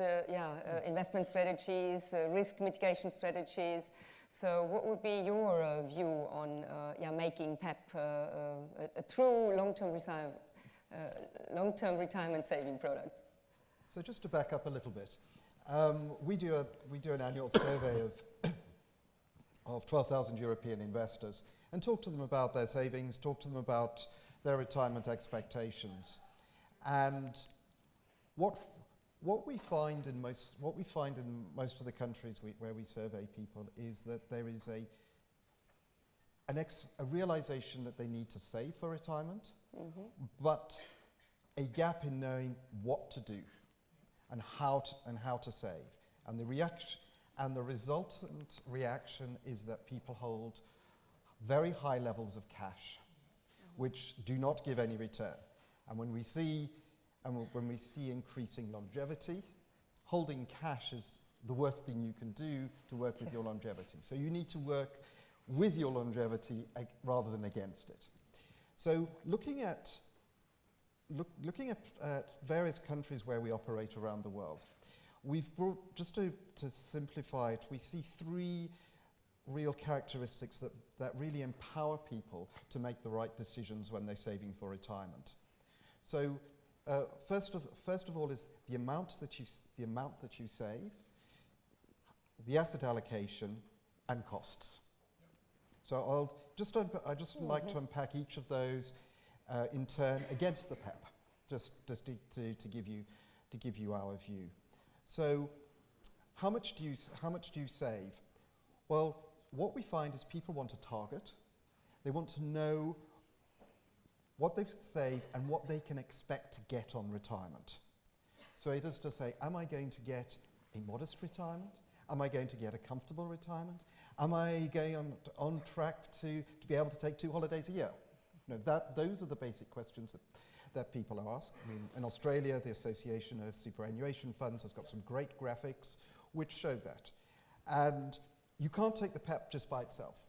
investment strategies, risk mitigation strategies. So what would be your view on making PEP a true long-term retirement saving product? So just to back up a little bit, we do an annual survey of 12,000 European investors and talk to them about their savings, talk to them about their retirement expectations. And what we find in most of the countries where we survey people is that there is a realization that they need to save for retirement, but a gap in knowing what to do and how to save. And the resultant reaction is that people hold very high levels of cash, which do not give any return. And when we see increasing longevity, holding cash is the worst thing you can do to work with your longevity. So you need to work with your longevity rather than against it. So looking at various countries where we operate around the world, we've brought, just to simplify it, we see three real characteristics that really empower people to make the right decisions when they're saving for retirement. So first of all is the amount that you save, the asset allocation, and costs. So I'd just like to unpack each of those in turn against the PEP, just to give you our view. So how much do you save? Well, what we find is people want a target. They want to know what they've saved and what they can expect to get on retirement. So it is to say, am I going to get a modest retirement? Am I going to get a comfortable retirement? Am I going on track to be able to take 2 holidays a year? You know, those are the basic questions that people ask. I mean, in Australia, the Association of Superannuation Funds has got some great graphics which show that. And you can't take the PEP just by itself,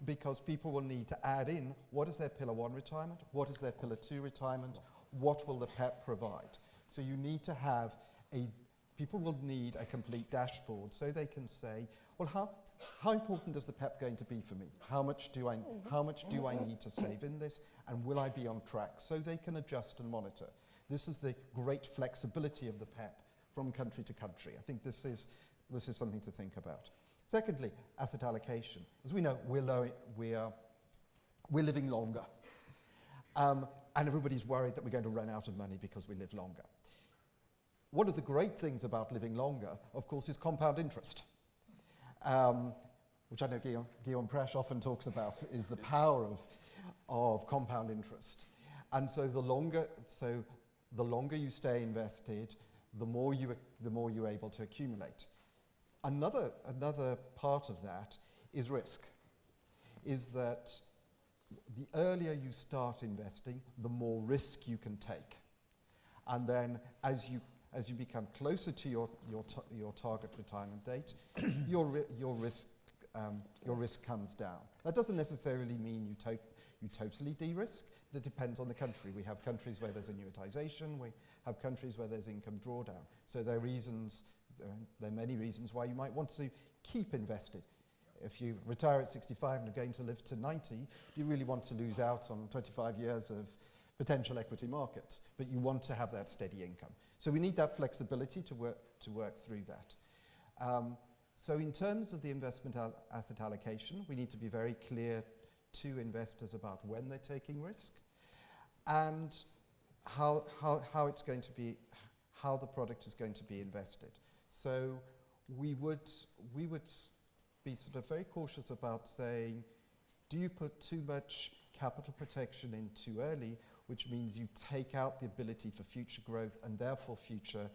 because people will need to add in what is their Pillar 1 retirement, what is their Pillar 2 retirement, what will the PEP provide. So you need to have people will need a complete dashboard so they can say, well, how important is the PEP going to be for me? How much do I need to save in this, and will I be on track? So they can adjust and monitor. This is the great flexibility of the PEP from country to country. I think this is something to think about. Secondly, asset allocation. As we know, we're living longer. And everybody's worried that we're going to run out of money because we live longer. One of the great things about living longer, of course, is compound interest, which I know Guillaume Presch often talks about, is the power of compound interest. And so the longer you stay invested, the more you're able to accumulate. Another part of that is risk, is that the earlier you start investing, the more risk you can take. And then as you become closer to your target retirement date, your risk comes down. That doesn't necessarily mean you totally de-risk. That depends on the country. We have countries where there's annuitization. We have countries where there's income drawdown. So there are many reasons why you might want to keep invested. If you retire at 65 and are going to live to 90, you really want to lose out on 25 years of potential equity markets, but you want to have that steady income. So we need that flexibility to work through that. So in terms of the investment asset allocation, we need to be very clear to investors about when they're taking risk and how the product is going to be invested. So we would be sort of very cautious about saying, do you put too much capital protection in too early, which means you take out the ability for future growth and therefore future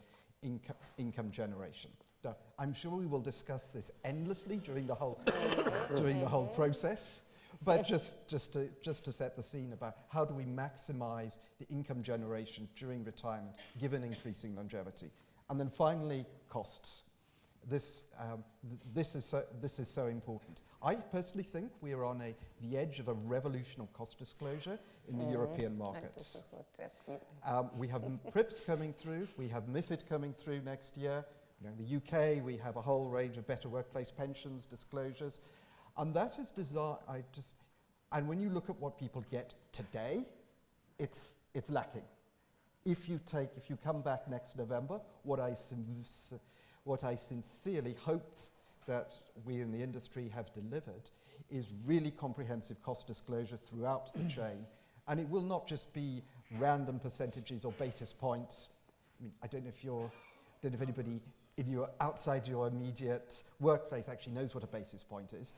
income generation. Now, I'm sure we will discuss this endlessly during the whole process. But just to set the scene about how do we maximize the income generation during retirement, given increasing longevity. And then finally, costs. This is so important. I personally think we are on the edge of a revolution of cost disclosure in the European markets. We have PRIPS coming through, we have MiFID coming through next year. In the UK, we have a whole range of better workplace pensions disclosures. And that is designed, and when you look at what people get today, it's lacking. If you come back next November, what I sincerely hoped that we in the industry have delivered is really comprehensive cost disclosure throughout the chain. And it will not just be random percentages or basis points. I mean, I don't know if anybody outside your immediate workplace actually knows what a basis point is.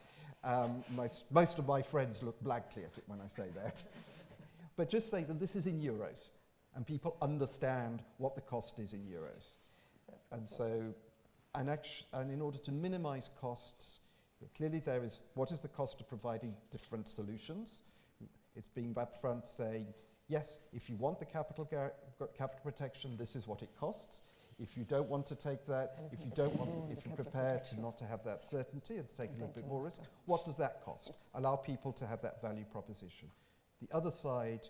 Most of my friends look blankly at it when I say that. But just say that this is in euros, and people understand what the cost is in euros. And in order to minimize costs, clearly there is what is the cost of providing different solutions. It's being upfront saying, yes, if you want the capital protection, this is what it costs. If you don't want to take that, if you're prepared to not to have that certainty and to take a little bit more risk, what does that cost? Allow people to have that value proposition. The other side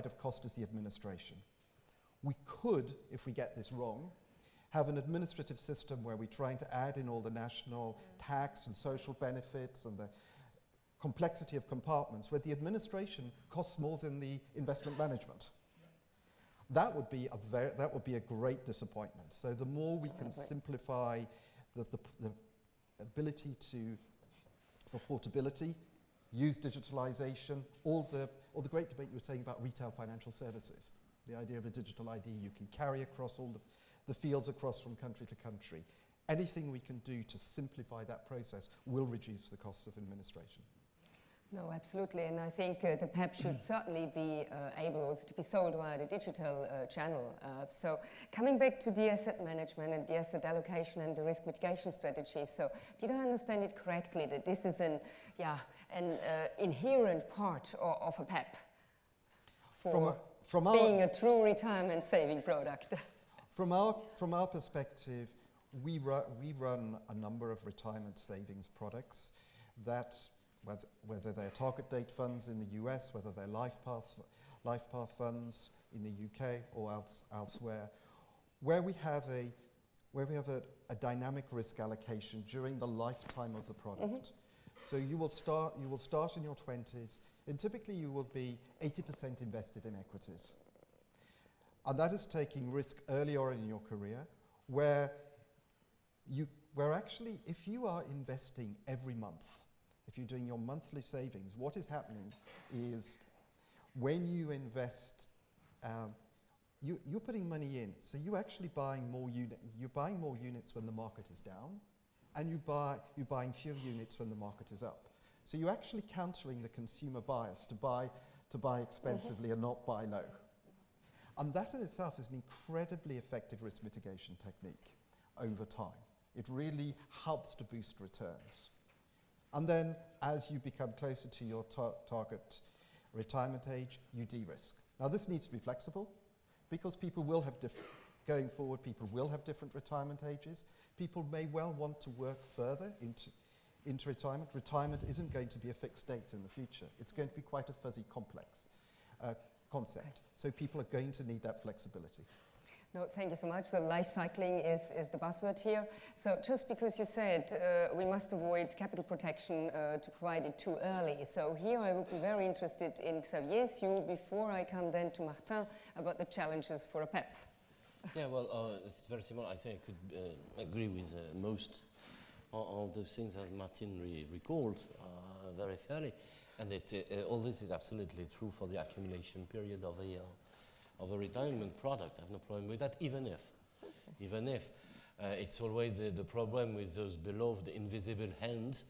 of cost is the administration. We could, if we get this wrong, have an administrative system where we're trying to add in all the national tax and social benefits and the complexity of compartments where the administration costs more than the investment management. That would be a great disappointment. So the more we can simplify the ability for portability, use digitalization, all the great debate you were saying about retail financial services, the idea of a digital ID you can carry across all the fields across from country to country. Anything we can do to simplify that process will reduce the costs of administration. No, absolutely, and I think the PEP should certainly be able also to be sold via the digital channel. So coming back to the asset management and the asset allocation and the risk mitigation strategy, so did I understand it correctly that this is an inherent part of a PEP for being a true retirement saving product? From our perspective, we run a number of retirement savings products that whether they're target date funds in the US, whether they're life path funds in the UK or elsewhere, where we have a dynamic risk allocation during the lifetime of the product. So you will start in your 20s, and typically you will be 80% invested in equities. And that is taking risk earlier in your career, where actually, if you are investing every month, if you're doing your monthly savings, what is happening is when you invest, you're putting money in, so you're actually buying more units when the market is down, and you're buying fewer units when the market is up. So you're actually countering the consumer bias to buy expensively and not buy low. And that in itself is an incredibly effective risk mitigation technique over time. It really helps to boost returns. And then, as you become closer to your target retirement age, you de-risk. Now, this needs to be flexible because people will have going forward, people will have different retirement ages. People may well want to work further into retirement. Retirement isn't going to be a fixed date in the future. It's going to be quite a fuzzy, complex concept. So people are going to need that flexibility. No, thank you so much. So life cycling is the buzzword here. So just because you said we must avoid capital protection to provide it too early. So here I would be very interested in Xavier's view before I come then to Martin about the challenges for a PEP. Yeah, well, it's very similar. I think I could agree with most of those things that Martin recalled very fairly. And all this is absolutely true for the accumulation period of a retirement product. I have no problem with that, even if it's always the problem with those beloved invisible hands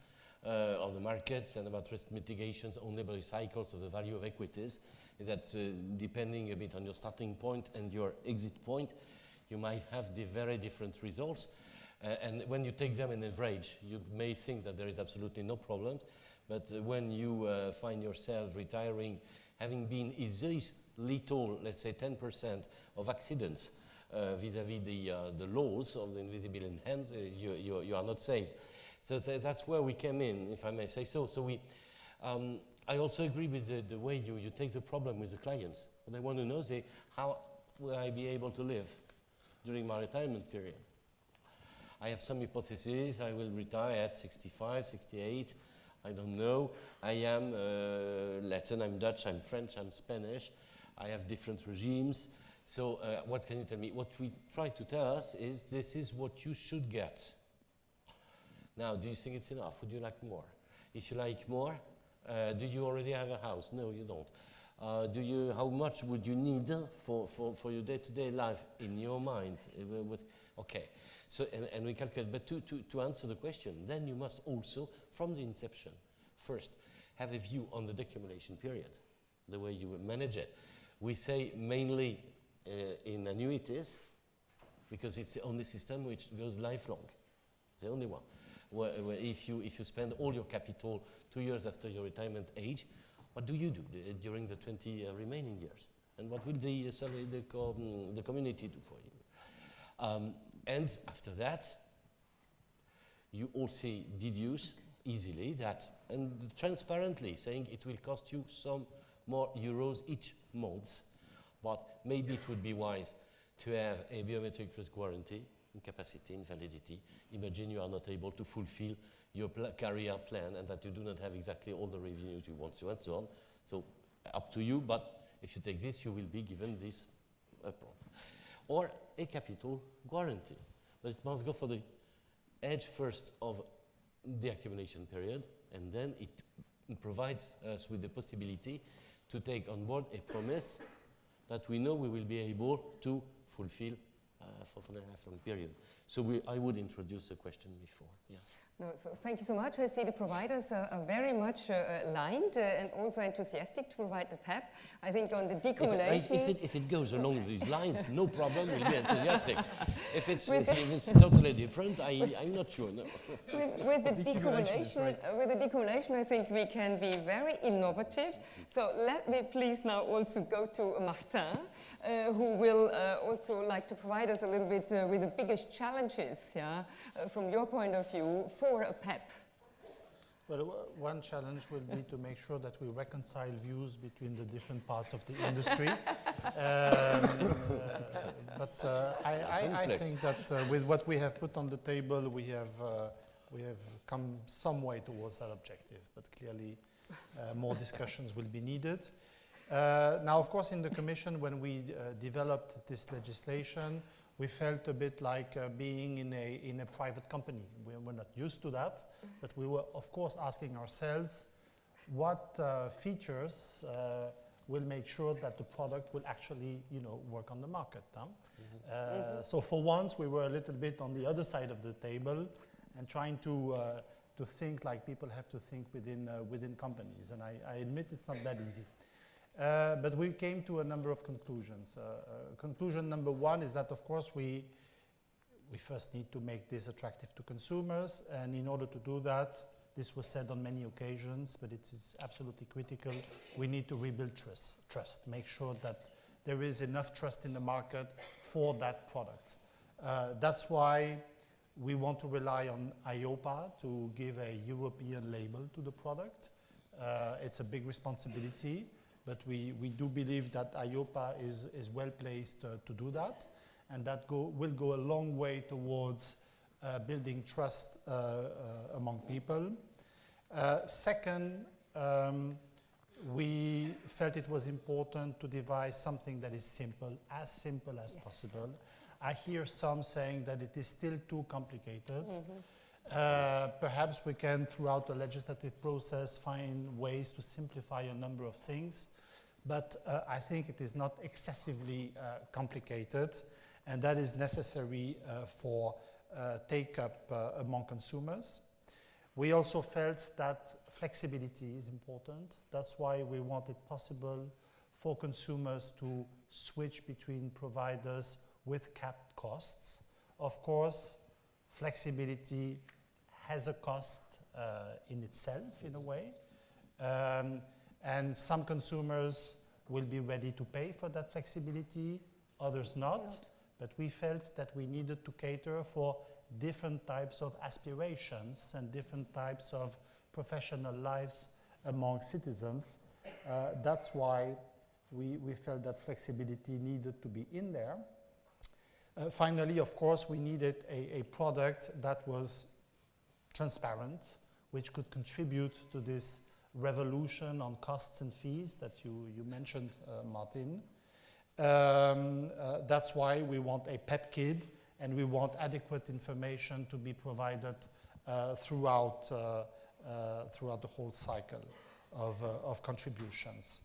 of the markets and about risk mitigations only by cycles of the value of equities, is that depending a bit on your starting point and your exit point, you might have the very different results. And when you take them in average, you may think that there is absolutely no problem, but when you find yourself retiring, having been this little, let's say 10% of accidents vis-à-vis the laws of the invisible in hand, you are not saved. So that's where we came in, if I may say so. So I also agree with the way you take the problem with the clients. They want to know, how will I be able to live during my retirement period? I have some hypotheses. I will retire at 65, 68. I don't know. I am Latin, I'm Dutch, I'm French, I'm Spanish. I have different regimes. So what can you tell me? What we try to tell us is this is what you should get. Now, do you think it's enough? Would you like more? If you like more, do you already have a house? No, you don't. How much would you need for your day-to-day life in your mind? Okay, so and we calculate, but to answer the question, then you must also, from the inception, first, have a view on the decumulation period, the way you will manage it. We say mainly in annuities, because it's the only system which goes lifelong, the only one. Where if you spend all your capital 2 years after your retirement age, what do you do during the 20 remaining years? And what will the community do for you? And after that, you also deduce easily that, and transparently saying it will cost you some more euros each month, but maybe it would be wise to have a biometric risk guarantee, incapacity, invalidity. Imagine you are not able to fulfill your career plan and that you do not have exactly all the revenues you want to and so on. So up to you, but if you take this, you will be given this upfront. Or a capital guarantee. But it must go for the edge first of the accumulation period, and then it provides us with the possibility to take on board a promise that we know we will be able to fulfill for the lifelong period. So I would introduce the question before, yes. No, so thank you so much. I see the providers are very much aligned and also enthusiastic to provide the PEP. I think on the decumulation... If it goes along these lines, no problem, we'll be enthusiastic. If it's totally different, I'm not sure, no. With the decumulation, I think we can be very innovative. So let me please now also go to Martin, who will also like to provide us a little bit with the biggest challenges, from your point of view, for a PEP. Well, one challenge will be to make sure that we reconcile views between the different parts of the industry. But I think that with what we have put on the table, we have come some way towards that objective. But clearly, more discussions will be needed. Now, of course, in the Commission, when we developed this legislation, we felt a bit like being in a private company. We're not used to that, but we were, of course, asking ourselves what features will make sure that the product will actually, work on the market. So for once, we were a little bit on the other side of the table and trying to think like people have to think within companies. And I admit it's not that easy. But we came to a number of conclusions. Conclusion number one is that, of course, we first need to make this attractive to consumers. And in order to do that, this was said on many occasions, but it is absolutely critical. We need to rebuild trust, make sure that there is enough trust in the market for that product. That's why we want to rely on EIOPA to give a European label to the product. It's a big responsibility. But we do believe that EIOPA is well placed to do that, and that will go a long way towards building trust among people. Second, we felt it was important to devise something that is simple as possible. I hear some saying that it is still too complicated. Perhaps we can, throughout the legislative process, find ways to simplify a number of things. But I think it is not excessively complicated, and that is necessary for take-up among consumers. We also felt that flexibility is important. That's why we want it possible for consumers to switch between providers with capped costs. Of course, flexibility has a cost in itself, in a way. And some consumers will be ready to pay for that flexibility, others not. But we felt that we needed to cater for different types of aspirations and different types of professional lives among citizens. That's why we felt that flexibility needed to be in there. Finally, of course, we needed a product that was transparent, which could contribute to this revolution on costs and fees that you mentioned, Martin. That's why we want a PEP kit, and we want adequate information to be provided throughout the whole cycle of contributions.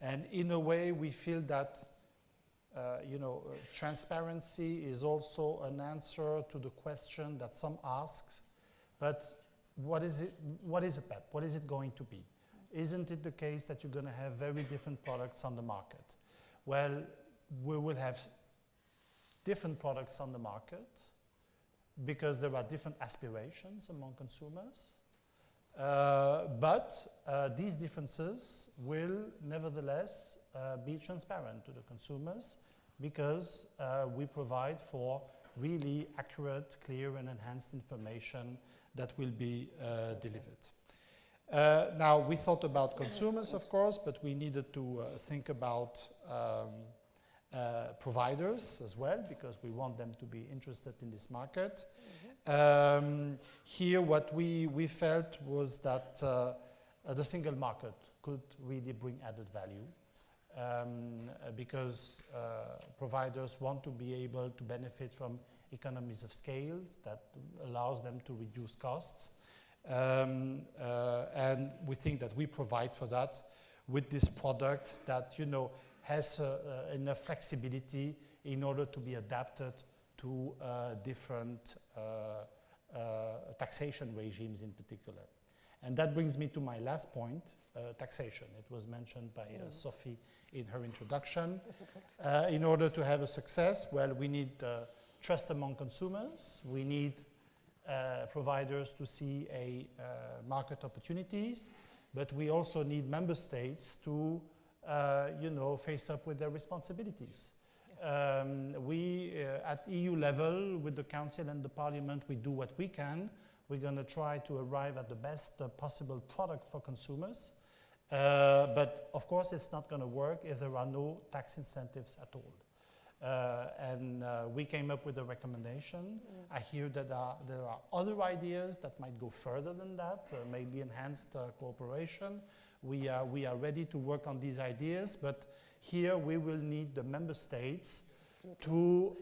And in a way, we feel that transparency is also an answer to the question that some ask, but what is it? What is a PEP? What is it going to be? Isn't it the case that you're going to have very different products on the market? Well, we will have different products on the market because there are different aspirations among consumers. But these differences will nevertheless be transparent to the consumers because we provide for really accurate, clear, and enhanced information that will be delivered. Now, we thought about consumers, of course, but we needed to think about providers as well, because we want them to be interested in this market. Here, what we felt was that the single market could really bring added value because providers want to be able to benefit from economies of scale that allows them to reduce costs. And we think that we provide for that with this product that, has enough flexibility in order to be adapted to different taxation regimes in particular. And that brings me to my last point, taxation. It was mentioned by Sophie in her introduction. In order to have a success, well, we need trust among consumers. We need providers to see market opportunities, but we also need member states to face up with their responsibilities. Yes. We, at EU level, with the Council and the Parliament, we do what we can. We're going to try to arrive at the best possible product for consumers. But, of course, it's not going to work if there are no tax incentives at all. And we came up with a recommendation. I hear that there are other ideas that might go further than that, maybe enhanced cooperation. We are ready to work on these ideas, but here we will need the member states to,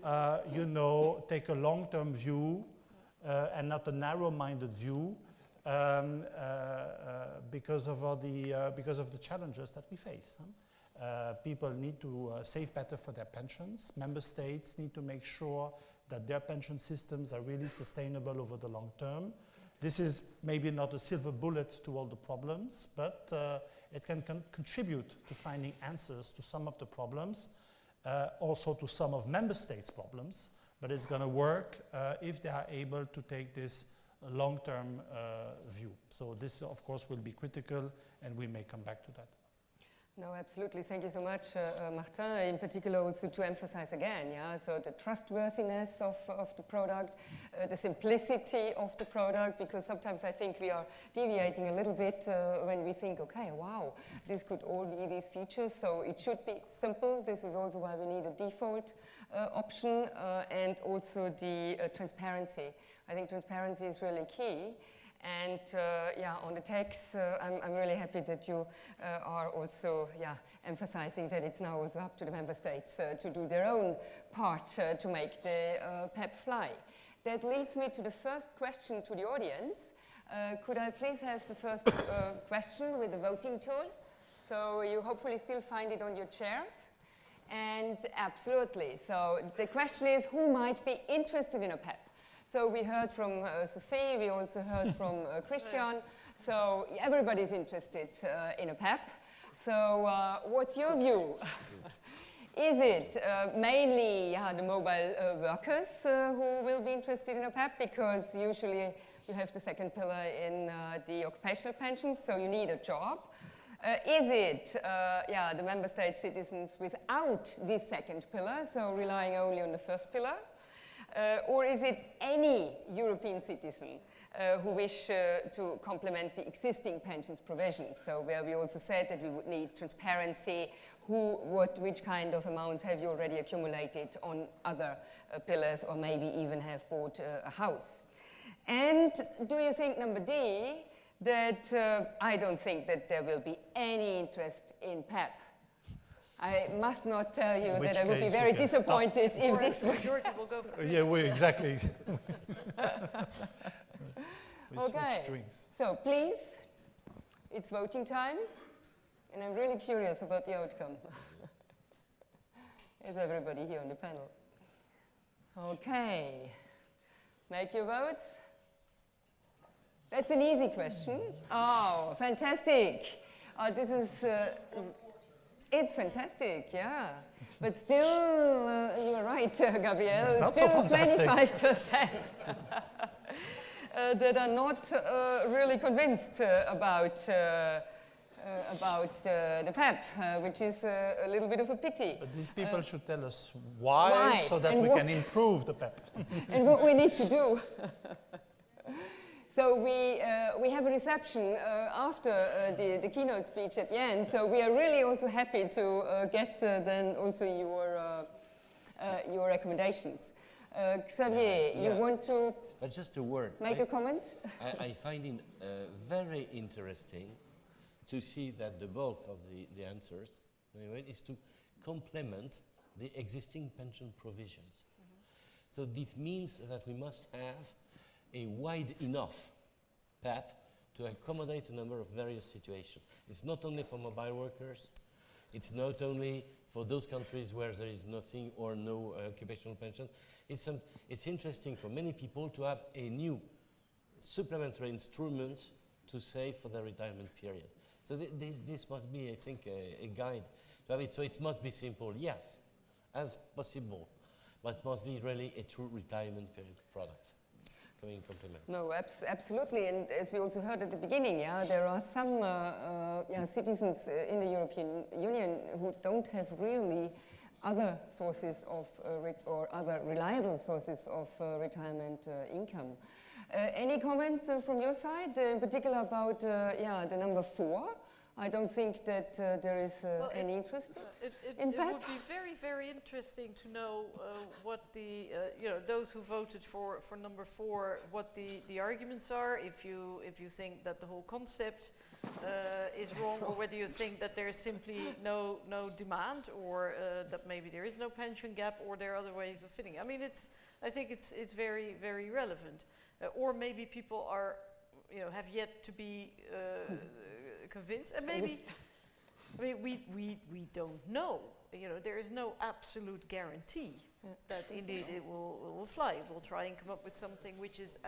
take a long-term view and not a narrow-minded view because of the challenges that we face. People need to save better for their pensions. Member states need to make sure that their pension systems are really sustainable over the long term. This is maybe not a silver bullet to all the problems, but it can contribute to finding answers to some of the problems, also to some of member states' problems, but it's going to work if they are able to take this long-term view. So this, of course, will be critical, and we may come back to that. No, absolutely. Thank you so much, Martin. In particular, also to emphasize again, so the trustworthiness of the product, the simplicity of the product, because sometimes I think we are deviating a little bit when we think, okay, wow, this could all be these features. So it should be simple. This is also why we need a default option and also the transparency. I think transparency is really key. And on the tax, I'm really happy that you are also emphasizing that it's now also up to the member states to do their own part to make the PEP fly. That leads me to the first question to the audience. Could I please have the first question with the voting tool? So you hopefully still find it on your chairs. And absolutely. So the question is, who might be interested in a PEP? So we heard from Sophie, we also heard from Christian. So everybody's interested in a PEP. So what's your view? Is it mainly the mobile workers who will be interested in a PEP? Because usually you have the second pillar in the occupational pensions, so you need a job. Is it the member state citizens without this second pillar, so relying only on the first pillar? Or is it any European citizen who wish to complement the existing pensions provisions? So where we also said that we would need transparency, which kind of amounts have you already accumulated on other pillars, or maybe even have bought a house. And do you think, number D, that I don't think that there will be any interest in PEP? I must not tell you that I would be very disappointed if this would... Majority will go for Yeah, exactly. We Okay, switch drinks. so please, it's voting time, and I'm really curious about the outcome. Is everybody here on the panel? Okay, make your votes. That's an easy question. Oh, fantastic. This is, it's fantastic, yeah. But still, you are right, Gabrielle, It's not still so fantastic. 25% that are not really convinced about the PEP, which is a little bit of a pity. But these people should tell us why, why so that and we what? can improve the PEP. And what we need to do. So we have a reception after the keynote speech at the end, so we are really also happy to get then also your recommendations. Xavier, you want to But just a word. make a comment? I find it very interesting to see that the bulk of the answers anyway, is to complement the existing pension provisions. So this means that we must have a wide enough PEP to accommodate a number of various situations. It's not only for mobile workers, it's not only for those countries where there is nothing or no occupational pension. It's interesting for many people to have a new supplementary instrument to save for their retirement period. So this must be, I think, a guide to have it. So it must be simple, yes, as possible, but must be really a true retirement period product. Coming complement. No, absolutely, and as we also heard at the beginning, there are some citizens in the European Union who don't have really other sources of or other reliable sources of retirement income. Any comment from your side, in particular about the number 4? I don't think that there is any interest in PEP. It would be very, very interesting to know what the, those who voted for number 4, what the arguments are, if you think that the whole concept is wrong, or whether you think that there is simply no demand, or that maybe there is no pension gap, or there are other ways of fitting. I mean, I think it's very, very relevant. Or maybe people are, have yet to be convinced, and maybe, I mean, we don't know. There is no absolute guarantee that indeed it will fly. We'll try and come up with something which is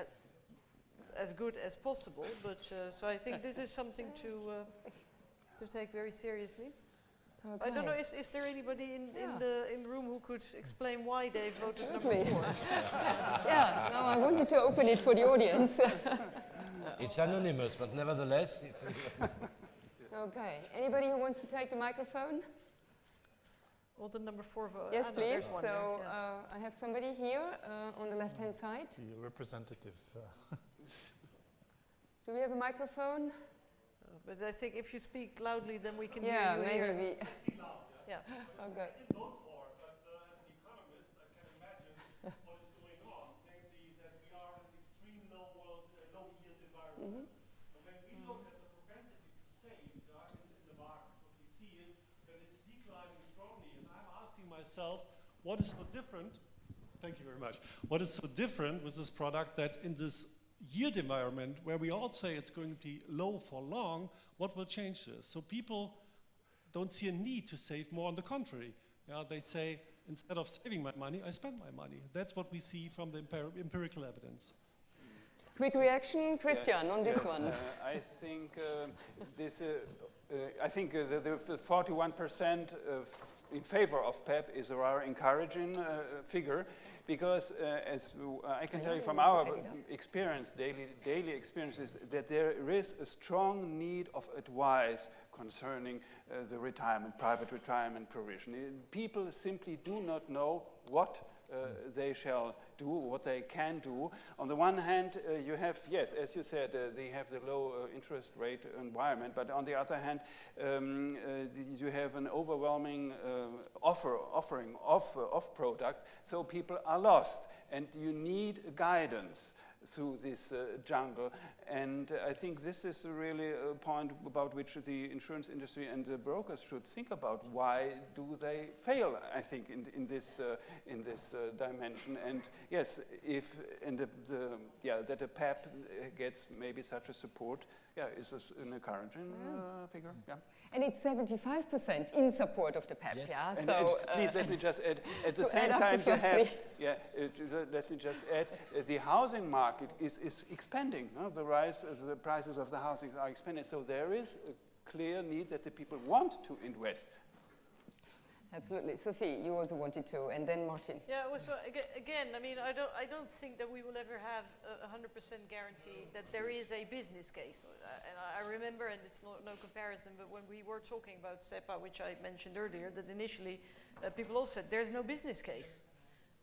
as good as possible. But so I think this is something to take very seriously. Okay. I don't know. Is there anybody in the room who could explain why they voted number 4? Now I wanted to open it for the audience. It's anonymous, but nevertheless. Okay. Anybody who wants to take the microphone? Well, the number 4 vote. Yes, please. So I have somebody here on the left-hand side. The representative. Do we have a microphone? But I think if you speak loudly, then we can hear Yeah, you. maybe we. Yeah. Okay. I didn't vote for it, but as an economist, I can imagine what is going on, namely that we are in an extreme low-yield environment. And when we look at the propensity to save in the markets, what we see is that it's declining strongly. And I'm asking myself, what is so different? Thank you very much. What is so different with this product that in this yield environment where we all say it's going to be low for long, what will change this? So people don't see a need to save more. On the contrary, they say, instead of saving my money, I spend my money. That's what we see from the empirical evidence. Quick reaction, Christian, on this Yes, one. I think the 41% in favor of PEP is a rather encouraging figure, because as I can tell you from our experience, daily experiences, that there is a strong need of advice concerning the private retirement provision. People simply do not know what they shall do, what they can do. On the one hand, you have, yes, as you said, they have the low interest rate environment, but on the other hand, you have an overwhelming offering of products, so people are lost, and you need guidance through this jungle. And I think this is really a point about which the insurance industry and the brokers should think about. Why do they fail, I think, in this dimension? And yes, that a PEP gets maybe such a support, is an encouraging figure. Yeah. And it's 75% in support of the PEP. Yes. Yeah. And So please let me just add, at the to same add up time the you first have, three. let me just add, the housing market is expanding. No? The prices of the housing are expanding. So there is a clear need that the people want to invest. Absolutely. Sophie, you also wanted to, and then Martin. Yeah, well, so again, I mean, I don't think that we will ever have a 100% guarantee that there is a business case. And I remember, and it's no comparison, but when we were talking about SEPA, which I mentioned earlier, that initially people all said there's no business case.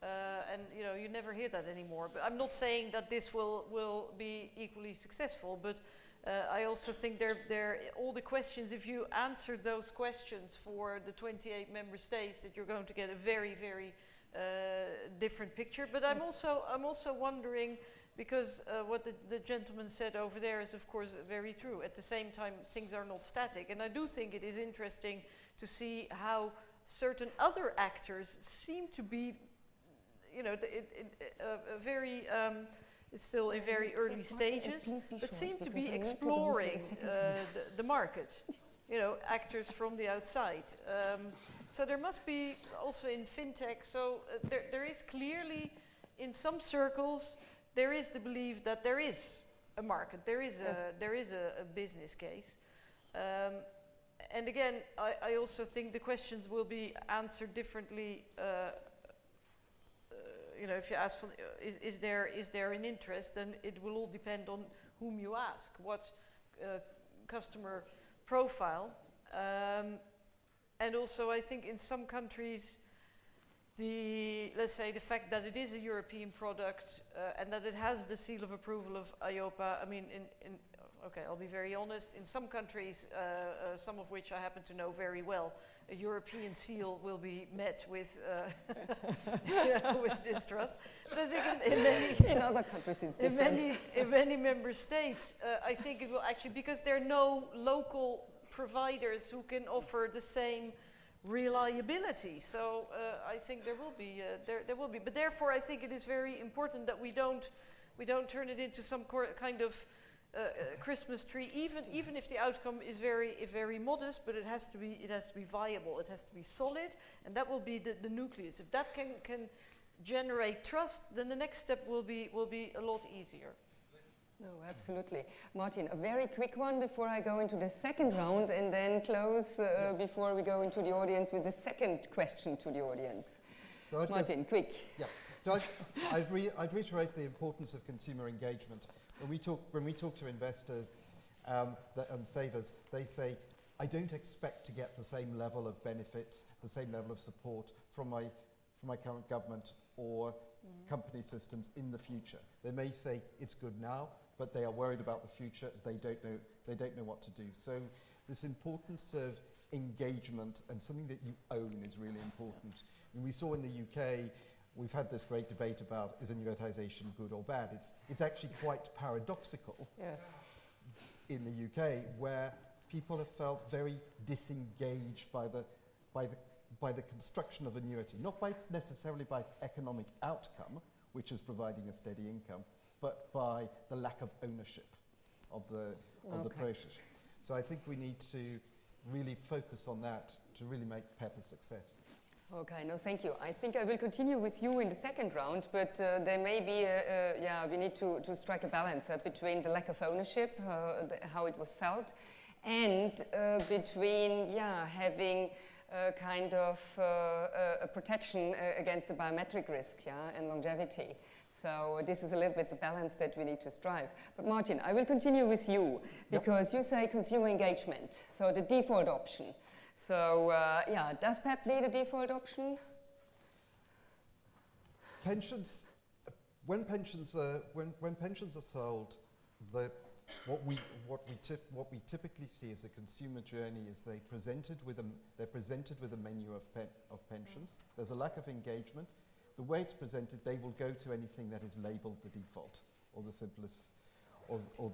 And you never hear that anymore. But I'm not saying that this will be equally successful, but I also think all the questions, if you answer those questions for the 28 member states, that you're going to get a very, very different picture. But I'm also wondering, because what the gentleman said over there is of course very true. At the same time, things are not static, and I do think it is interesting to see how certain other actors seem to be, it's still in very early stages, but seem to be exploring the market, actors from the outside. So there must be also in fintech, so there is clearly, in some circles, there is the belief that there is a market, there is a business case. And again, I also think the questions will be answered differently. If you ask, is there an interest, then it will all depend on whom you ask, what customer profile. And also, I think in some countries, let's say the fact that it is a European product and that it has the seal of approval of EIOPA. I mean, okay, I'll be very honest. In some countries, some of which I happen to know very well, a European seal will be met with with distrust. But I think in other countries it's different. In many member states, I think it will actually, because there are no local providers who can offer the same reliability. So I think there will be. But therefore, I think it is very important that we don't turn it into some kind of Christmas tree, even if the outcome is very modest, but it has to be viable, it has to be solid, and that will be the nucleus. If that can generate trust, then the next step will be a lot easier. No, absolutely. Martin, a very quick one before I go into the second round, and then close before we go into the audience with the second question to the audience. So Martin, quick. Yeah. So I'd reiterate the importance of consumer engagement. When we talk to investors and savers, they say, I don't expect to get the same level of benefits, the same level of support from my current government or company systems in the future. They may say it's good now, but they are worried about the future. They don't know what to do. So this importance of engagement and something that you own is really important. And we saw in the UK, we've had this great debate about is annuitization good or bad. It's actually quite paradoxical. Yes. In the UK, where people have felt very disengaged by the construction of annuity, not necessarily by its economic outcome, which is providing a steady income, but by the lack of ownership of the process. So I think we need to really focus on that to really make PEP a success. Okay, no, thank you. I think I will continue with you in the second round, but there may be, we need to strike a balance between the lack of ownership, how it was felt, and between, having kind of a protection against the biometric risk, and longevity. So this is a little bit the balance that we need to strive. But Martin, I will continue with you, because you say consumer engagement, so the default option. So, does PEP need a default option? Pensions, when pensions are sold, what we typically see as a consumer journey is they're presented with a menu of pensions. There's a lack of engagement. The way it's presented, they will go to anything that is labelled the default or the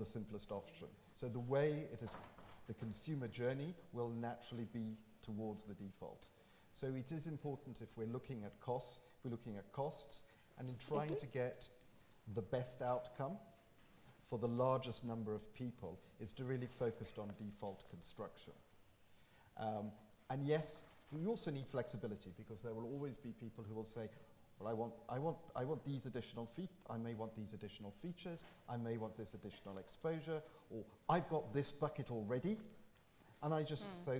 simplest option. So the way it is. The consumer journey will naturally be towards the default. So it is important if we're looking at costs, and in trying to get the best outcome for the largest number of people is to really focus on default construction. And yes, we also need flexibility, because there will always be people who will say, well, I want these additional I may want these additional features, I may want this additional exposure, or I've got this bucket already, and I just, so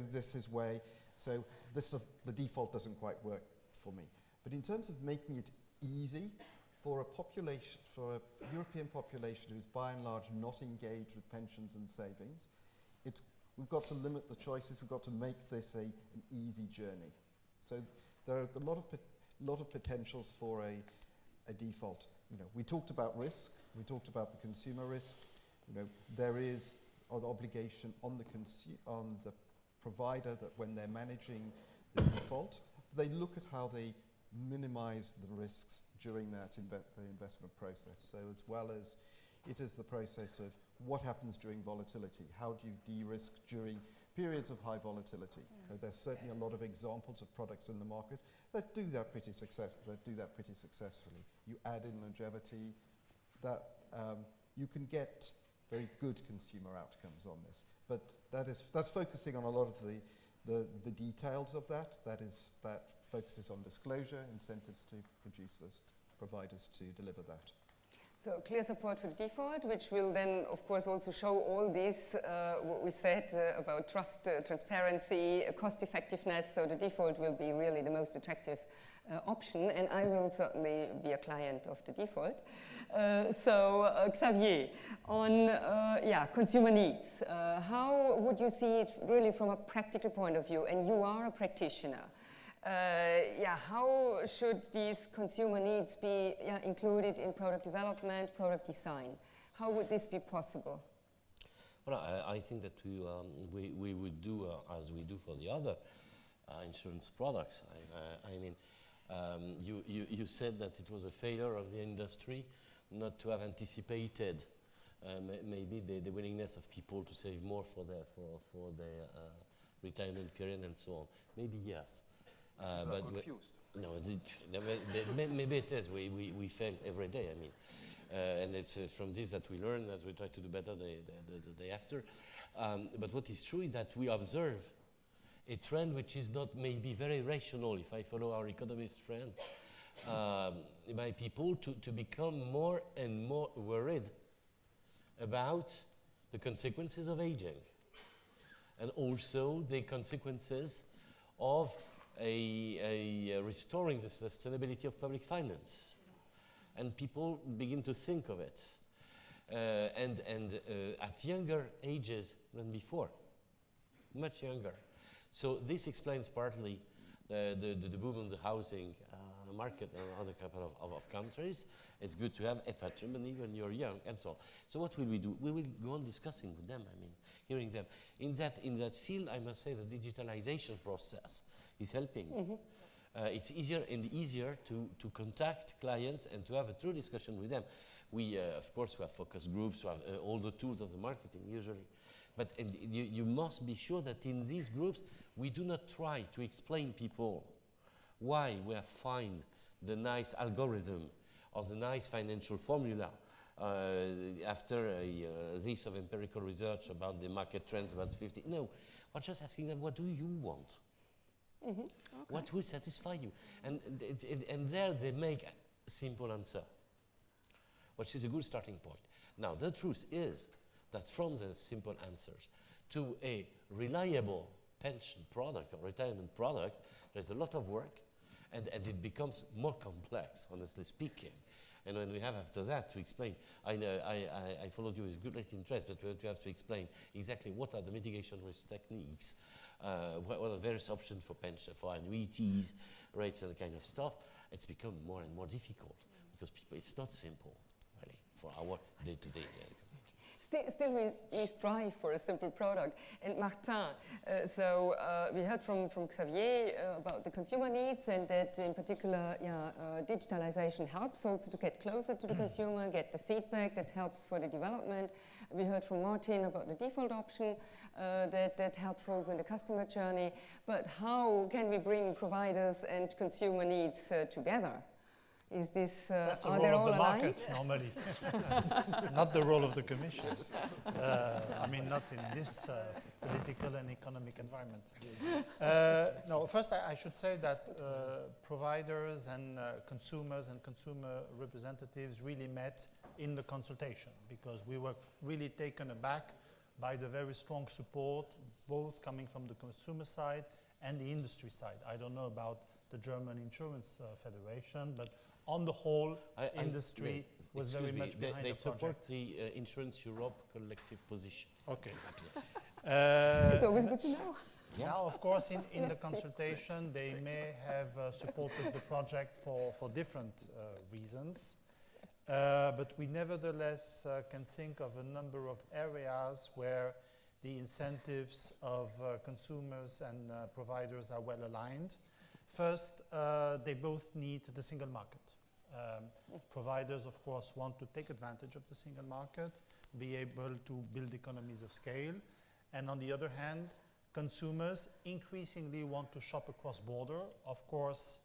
the default doesn't quite work for me. But in terms of making it easy for a European population who's by and large not engaged with pensions and savings, we've got to limit the choices, we've got to make this an easy journey. So there are a lot of potentials for a default. We talked about risk, we talked about the consumer risk. There is an obligation on the provider that when they're managing the default, they look at how they minimize the risks during that the investment process. So as well as it is the process of what happens during volatility, how do you de-risk during periods of high volatility. There's certainly a lot of examples of products in the market that do that pretty successfully. You add in longevity, that you can get very good consumer outcomes on this. But that's focusing on a lot of the details of that. That focuses on disclosure, incentives to producers, providers to deliver that. So clear support for the default, which will then, of course, also show all this, what we said about trust, transparency, cost effectiveness. So the default will be really the most attractive option, and I will certainly be a client of the default. Xavier, on consumer needs, how would you see it really from a practical point of view? And you are a practitioner. How should these consumer needs be included in product development, product design? How would this be possible? Well, I think that we would do as we do for the other insurance products. You said that it was a failure of the industry not to have anticipated maybe the willingness of people to save more for their retirement period and so on. Maybe yes. But confused. Maybe it is. We fail every day. And it's from this that we learn, that we try to do better the day after. But what is true is that we observe a trend which is not maybe very rational, if I follow our economist friends, by people to become more and more worried about the consequences of aging, and also the consequences of restoring the sustainability of public finance. And people begin to think of it, and at younger ages than before, much younger. So this explains partly the boom in the housing market in other couple of countries. It's good to have a patrimony when you're young and so on. So what will we do? We will go on discussing with them, hearing them. In that field, I must say the digitalization process is helping. Mm-hmm. It's easier and easier to contact clients and to have a true discussion with them. We, of course, we have focus groups, we have all the tools of the marketing usually. But you must be sure that in these groups, we do not try to explain people why we have found the nice algorithm or the nice financial formula after this of empirical research about the market trends about 50. No, we're just asking them, what do you want? What will satisfy you? And there they make a simple answer, which is a good starting point. Now, the truth is that from the simple answers to a reliable pension product or retirement product, there's a lot of work, and it becomes more complex, honestly speaking. And when we have after that to explain, I followed you with great interest, but we have to explain exactly what are the mitigation risk techniques, what are the various options for pension, for annuities, rates, and that kind of stuff. It's become more and more difficult because it's not simple, really, for our day-to-day. Still we strive for a simple product. And Martin, we heard from Xavier about the consumer needs, and that in particular, digitalization helps also to get closer to the consumer, get the feedback that helps for the development. We heard from Martin about the default option that helps also in the customer journey. But how can we bring providers and consumer needs together? Is this, that's the are role they of all the aligned? market, normally. Not the role of the Commission. I mean, not in this political and economic environment. No, first I should say that providers and consumers and consumer representatives really met in the consultation, because we were really taken aback by the very strong support, both coming from the consumer side and the industry side. I don't know about the German Insurance Federation, but on the whole, industry was very much behind they the support project. the Insurance Europe collective position. Okay. It's always good to know. Now, of course, in the consultation, they may have supported the project for different reasons. But we nevertheless can think of a number of areas where the incentives of consumers and providers are well aligned. First, they both need the single market. Providers, of course, want to take advantage of the single market, be able to build economies of scale. And on the other hand, consumers increasingly want to shop across border. Of course,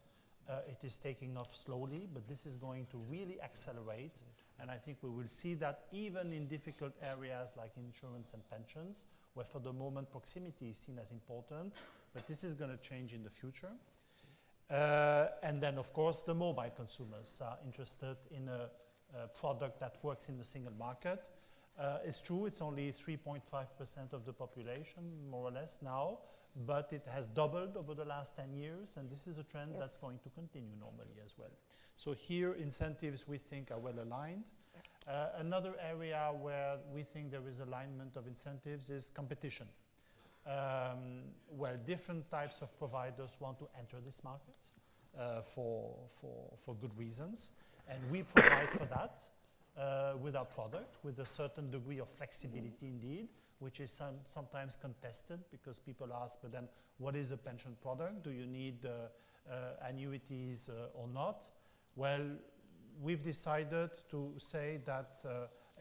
it is taking off slowly, but this is going to really accelerate. And I think we will see that even in difficult areas like insurance and pensions, where for the moment proximity is seen as important, but this is going to change in the future. And then, of course, the mobile consumers are interested in a product that works in the single market. It's true, it's only 3.5% of the population, more or less now, but it has doubled over the last 10 years, and this is a trend that's going to continue normally as well. So here, incentives, we think, are well aligned. Another area where we think there is alignment of incentives is competition. Well, different types of providers want to enter this market for good reasons, and we provide for that with our product, with a certain degree of flexibility indeed, which is sometimes contested because people ask, but then what is a pension product? Do you need annuities or not? Well, we've decided to say that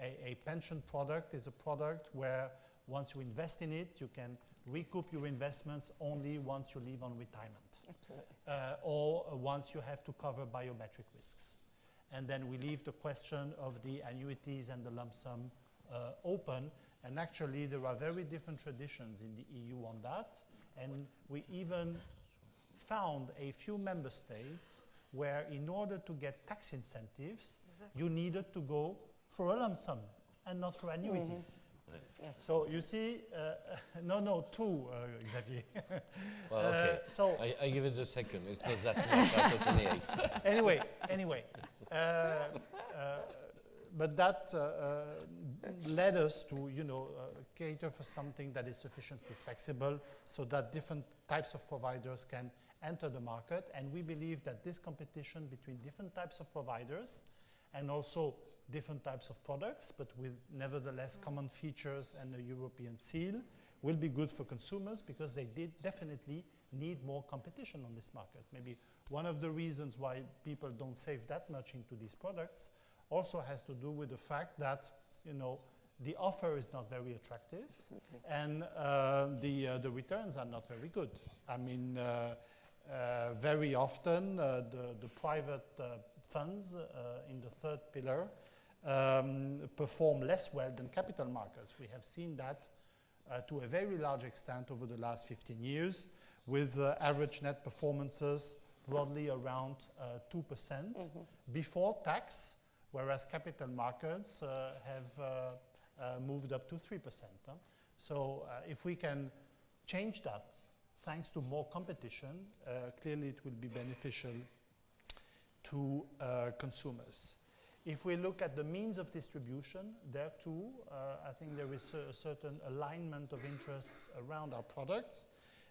a pension product is a product where once you invest in it, you can recoup your investments only once you leave on retirement. Absolutely. Or once you have to cover biometric risks. And then we leave the question of the annuities and the lump sum open. And actually, there are very different traditions in the EU on that. And we even found a few member states where in order to get tax incentives, you needed to go for a lump sum and not for annuities. Yes. So you see, two, Xavier. Well, okay. So I give it a second. It's not that much out of 28. Anyway. But that led us to, cater for something that is sufficiently flexible so that different types of providers can enter the market. And we believe that this competition between different types of providers and also different types of products, but with nevertheless common features and a European seal, will be good for consumers because they definitely need more competition on this market. Maybe one of the reasons why people don't save that much into these products also has to do with the fact that, the offer is not very attractive. Absolutely. And the returns are not very good. I mean, very often the private funds in the third pillar perform less well than capital markets. We have seen that to a very large extent over the last 15 years, with average net performances broadly around 2% before tax, whereas capital markets have moved up to 3%. So if we can change that thanks to more competition, clearly it will be beneficial to consumers. If we look at the means of distribution, there too, I think there is a certain alignment of interests around our products,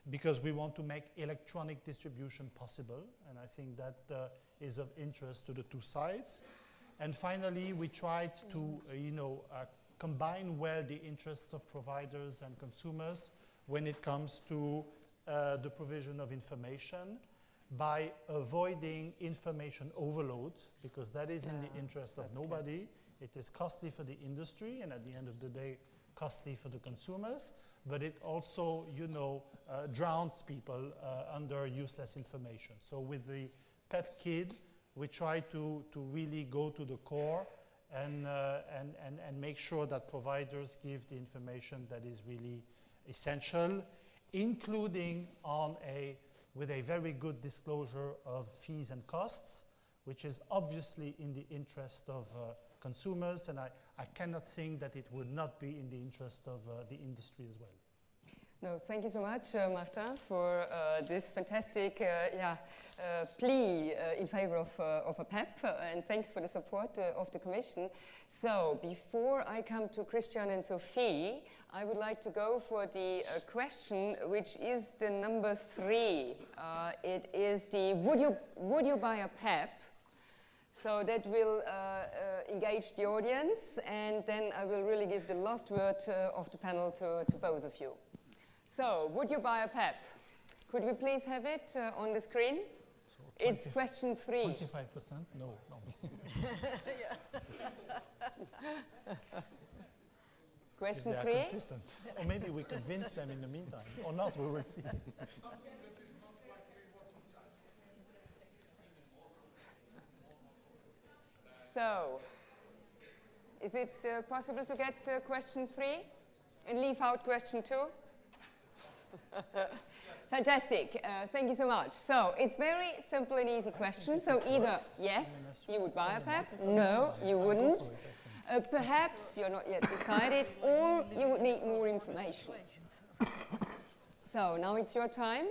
because we want to make electronic distribution possible, and I think that is of interest to the two sides. And finally, we tried to combine well the interests of providers and consumers when it comes to the provision of information, by avoiding information overload, because that is in the interest of nobody. It is costly for the industry, and at the end of the day, costly for the consumers, but it also, drowns people under useless information. So with the PEP Kid, we try to really go to the core and make sure that providers give the information that is really essential, including with a very good disclosure of fees and costs, which is obviously in the interest of consumers, and I cannot think that it would not be in the interest of the industry as well. No, thank you so much, Martin, for this fantastic plea in favor of a PEP, and thanks for the support of the Commission. So, before I come to Christian and Sophie, I would like to go for the question, which is the number 3. It is the would you buy a PEP? So that will engage the audience, and then I will really give the last word of the panel to both of you. So, would you buy a PEP? Could we please have it on the screen? So it's question 3. 25%? No. Question they 3? are consistent. Or maybe we convince them in the meantime. Or not, we will see. So, is it possible to get question 3 and leave out question 2? Fantastic, thank you so much. So, it's very simple and easy question. So, either yes, you would buy a PEP, no, you wouldn't. Perhaps you're not yet decided, or you would need more information. So, now it's your time.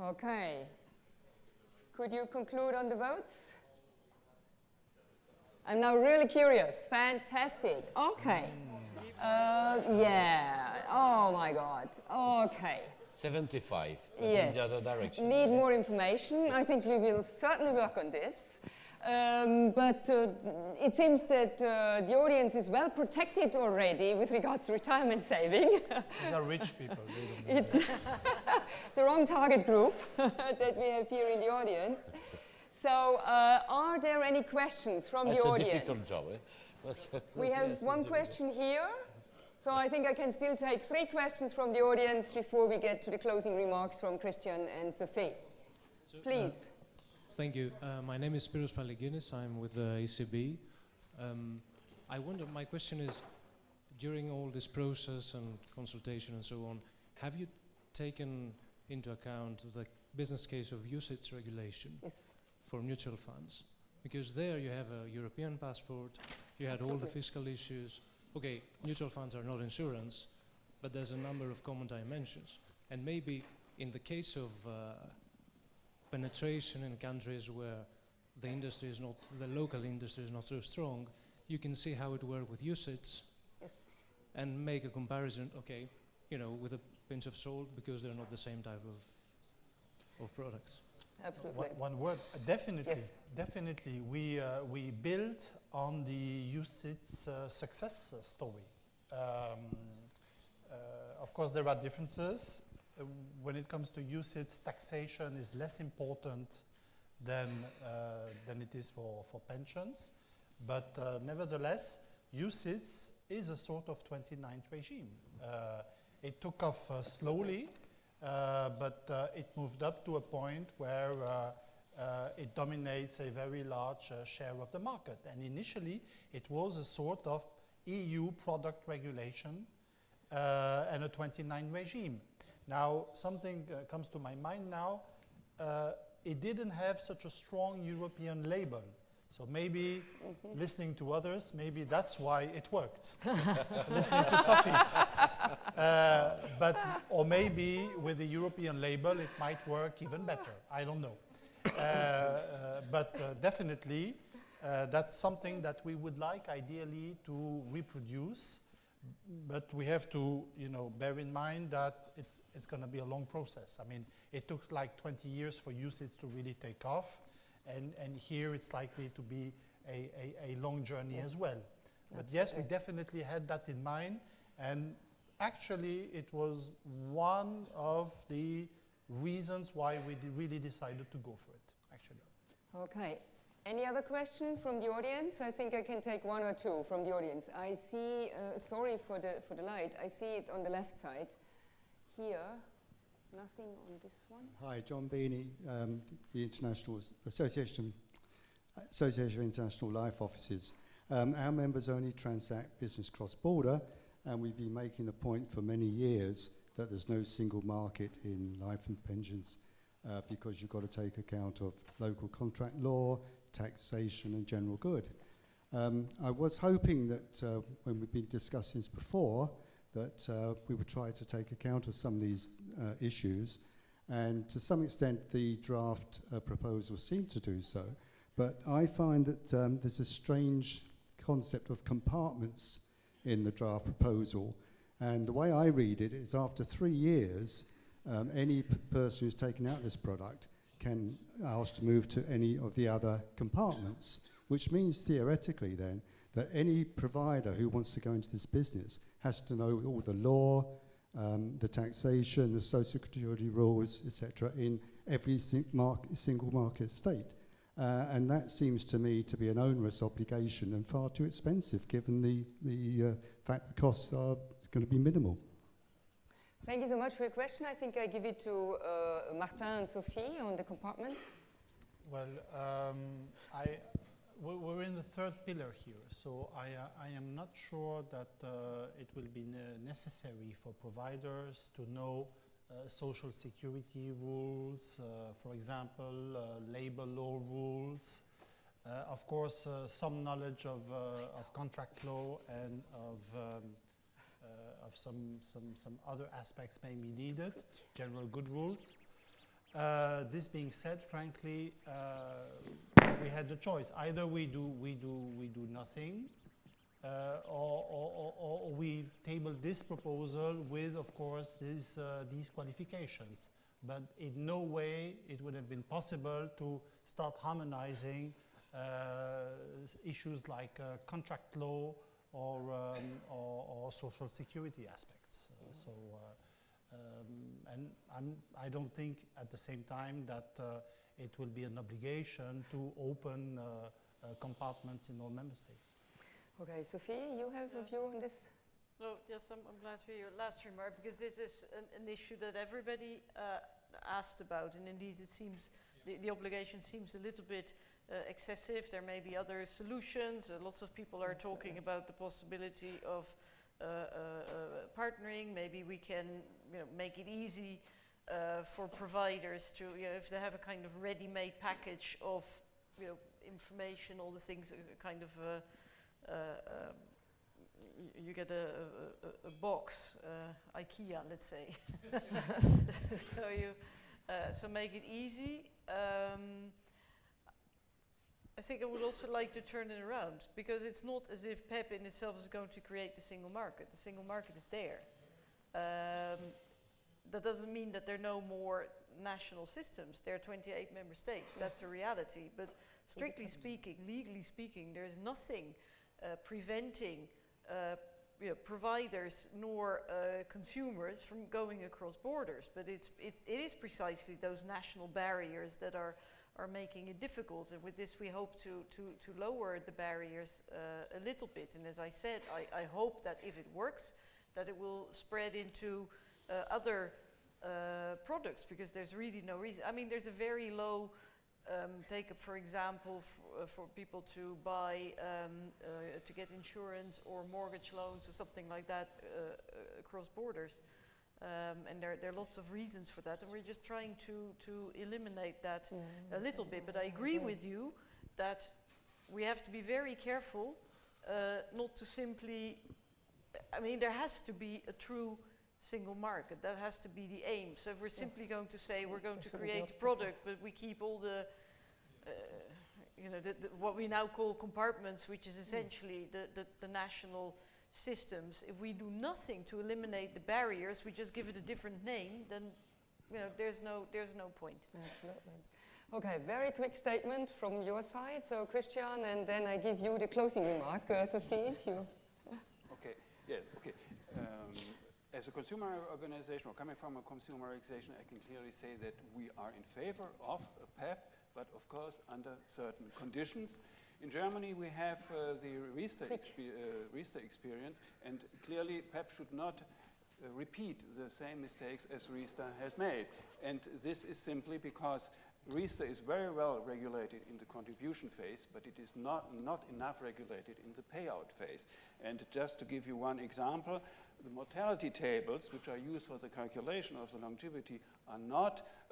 Okay. Could you conclude on the votes? I'm now really curious. Fantastic. Okay. Yeah. Oh my God. Okay. 75. Yes. In the other direction. Need more information. I think we will certainly work on this. But it seems that the audience is well protected already with regards to retirement saving. These are rich people. It's the wrong target group that we have here in the audience. So, are there any questions from the audience? That's a difficult job. We have one question here. So I think I can still take 3 questions from the audience before we get to the closing remarks from Christian and Sophie. Please. Thank you. My name is Spiros Paliginis. I'm with the ECB. I wonder, my question is, during all this process and consultation and so on, have you taken into account the business case of UCITS regulation for mutual funds? Because there you have a European passport, you had all the fiscal issues. Okay, mutual funds are not insurance, but there's a number of common dimensions. And maybe in the case of penetration in countries where the industry is not, the local industry is not so strong, you can see how it works with UCITS and make a comparison, okay, with a pinch of salt, because they're not the same type of products. Absolutely. One word, definitely. Yes. Definitely. We build on the UCITS success story. Of course, there are differences. When it comes to UCITS, taxation is less important than it is for pensions. But nevertheless, UCITS is a sort of 29th regime. It took off slowly. But it moved up to a point where it dominates a very large share of the market. And initially, it was a sort of EU product regulation and a 29 regime. Now, something comes to my mind now. It didn't have such a strong European label. So maybe listening to others, maybe that's why it worked. Listening to Sophie. Or maybe with the European label, it might work even better. I don't know. Definitely, that's something that we would like ideally to reproduce. But we have to, bear in mind that it's going to be a long process. I mean, it took like 20 years for UCITS to really take off. And here it's likely to be a long journey as well. But yes, we definitely had that in mind. And actually, it was one of the reasons why we really decided to go for it, actually. Okay. Any other question from the audience? I think I can take one or two from the audience. I see, sorry for the light, I see it on the left side. Here, nothing on this one. Hi, John Beanie, the International Association of International Life Offices. Our members only transact business cross-border, and we've been making the point for many years that there's no single market in life and pensions because you've got to take account of local contract law, taxation and general good. I was hoping that when we've been discussing this before, that we would try to take account of some of these issues, and to some extent the draft proposal seemed to do so. But I find that there's a strange concept of compartments in the draft proposal, and the way I read it is after 3 years, any person who's taken out this product can ask to move to any of the other compartments, which means theoretically then that any provider who wants to go into this business has to know all the law, the taxation, the social security rules, etc., in every single market state. And that seems to me to be an onerous obligation and far too expensive given the fact that costs are going to be minimal. Thank you so much for your question. I think I give it to Martin and Sophie on the compartments. Well, we're in the third pillar here, so I am not sure that it will be necessary for providers to know social security rules, for example, labor law rules. Of course, some knowledge of contract law and of some other aspects may be needed, general good rules. This being said, frankly, we had the choice. Either we do nothing, or we table this proposal with, of course, these qualifications. But in no way it would have been possible to start harmonizing issues like contract law or social security aspects. And I don't think at the same time that it will be an obligation to open compartments in all member states. Okay, Sophie, you have a view on this? No, yes, I'm glad to hear your last remark, because this is an issue that everybody asked about, and indeed it seems, the obligation seems a little bit excessive. There may be other solutions. Lots of people are talking about the possibility of partnering. Maybe we can make it easy for providers to, if they have a kind of ready-made package of information, all the things, kind of you get a box, IKEA, let's say. So make it easy. I think I would also like to turn it around, because it's not as if PEP in itself is going to create the single market. The single market is there. That doesn't mean that there are no more national systems. There are 28 member states. That's a reality. But strictly speaking, legally speaking, there is nothing preventing providers nor consumers from going across borders. But it is precisely those national barriers that are making it difficult, and with this we hope to lower the barriers a little bit. And as I said, I hope that if it works, that it will spread into other products, because there's really no reason. I mean, there's a very low take up, for example, for people to buy, to get insurance or mortgage loans or something like that across borders. And there are lots of reasons for that, and we're just trying to eliminate that a little bit. But I agree with you that we have to be very careful not to simply, I mean, there has to be a true single market. That has to be the aim. So if we're simply going to say we're going to create a product, but we keep all the, what we now call compartments, which is essentially the national systems, if we do nothing to eliminate the barriers, we just give it a different name, then there's no point. Absolutely. Okay, very quick statement from your side. So Christian, and then I give you the closing remark, Sophie, if you. Okay. Yeah. Okay. As a consumer organization, or coming from a consumer organization, I can clearly say that we are in favor of a PEP, but of course under certain conditions. In Germany, we have the Riester experience, and clearly PEP should not repeat the same mistakes as Riester has made. And this is simply because Riester is very well regulated in the contribution phase, but it is not enough regulated in the payout phase. And just to give you one example, the mortality tables, which are used for the calculation of the longevity, are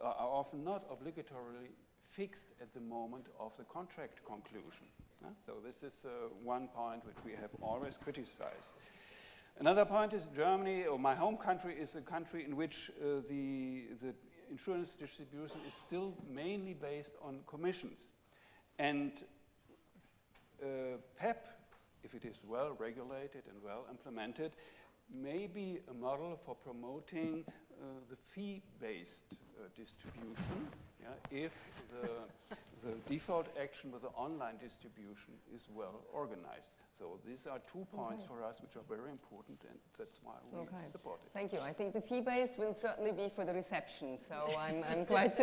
often not obligatorily fixed at the moment of the contract conclusion. So this is one point which we have always criticized. Another point is Germany, or my home country, is a country in which the insurance distribution is still mainly based on commissions. And PEP, if it is well regulated and well implemented, may be a model for promoting the fee-based distribution, if the default action with the online distribution is well organized. So these are 2 points for us which are very important, and that's why we support it. Thank you. I think the fee-based will certainly be for the reception, so I'm quite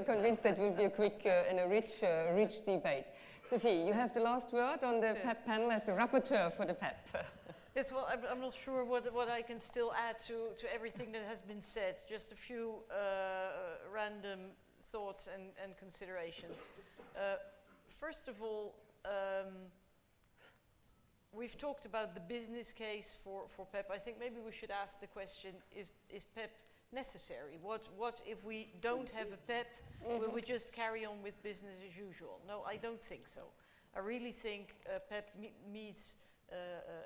convinced that will be a quick and a rich debate. Sophie, you have the last word on the PEP panel as the rapporteur for the PEP. Yes, well, I'm not sure what I can still add to everything that has been said. Just a few random thoughts and considerations. First of all, we've talked about the business case for PEP. I think maybe we should ask the question, is PEP necessary? What if we don't have a PEP, will we just carry on with business as usual? No, I don't think so. I really think PEP meets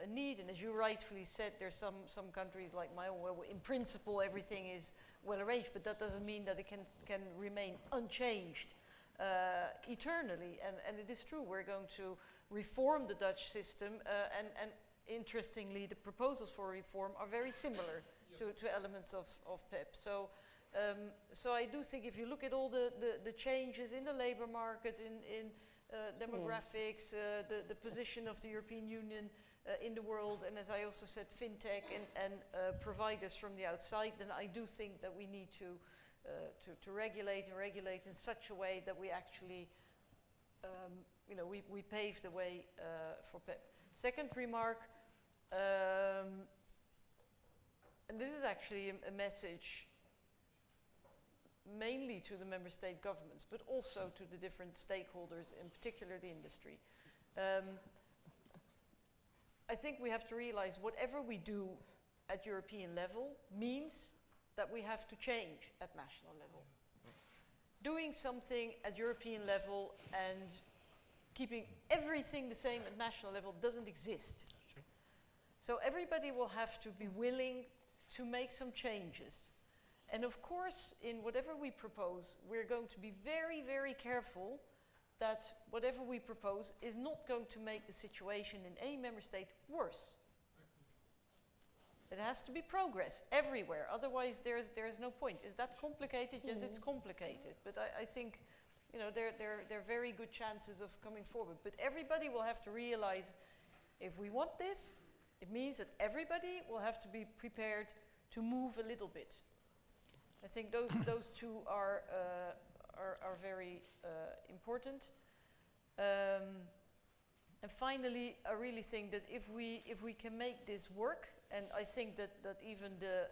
a need, and as you rightfully said, there's some countries like my own where in principle everything is well arranged, but that doesn't mean that it can remain unchanged eternally. And it is true, we're going to reform the Dutch system, and interestingly, the proposals for reform are very similar to elements of PEP. So I do think if you look at all the changes in the labor market, in demographics, the position of the European Union in the world, and as I also said, fintech and providers from the outside, then I do think that we need to regulate in such a way that we actually, we pave the way for PEP. Second remark, and this is actually a message mainly to the member state governments, but also to the different stakeholders, in particular the industry. I think we have to realize whatever we do at European level means that we have to change at national level. Doing something at European level and keeping everything the same at national level doesn't exist. Sure. So everybody will have to be willing to make some changes. And of course, in whatever we propose, we're going to be very, very careful that whatever we propose is not going to make the situation in any member state worse. It has to be progress everywhere, otherwise there is no point. Is that complicated? Yes, it's complicated, but I think there are very good chances of coming forward. But everybody will have to realize, if we want this, it means that everybody will have to be prepared to move a little bit. I think those two are very important. And finally, I really think that if we can make this work, and I think that even the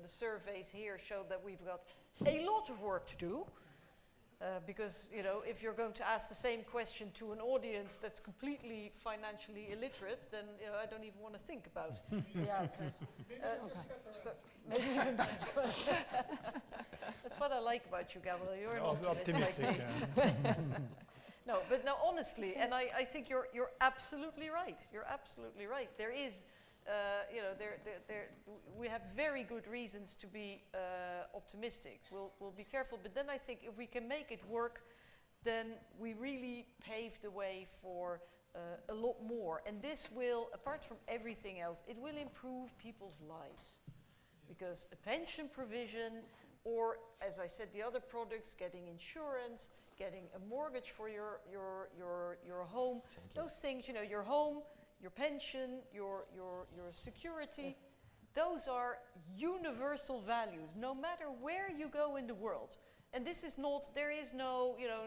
surveys here show that we've got a lot of work to do, Because, you know, if you're going to ask the same question to an audience that's completely financially illiterate, then, you know, I don't even want to think about the answers. So maybe even better. That's what I like about you, Gabriel. You're an optimist. Optimistic. No, but no, honestly, and I think you're absolutely right. You're absolutely right. There is, you know, we have very good reasons to be optimistic. We'll be careful, but then I think if we can make it work, then we really pave the way for a lot more. And this will, apart from everything else, it will improve people's lives. Because a pension provision, or as I said, the other products, getting insurance, getting a mortgage for your home, those things, you know, your home, your pension, your security, those are universal values, no matter where you go in the world. And this is not, there is no, you know,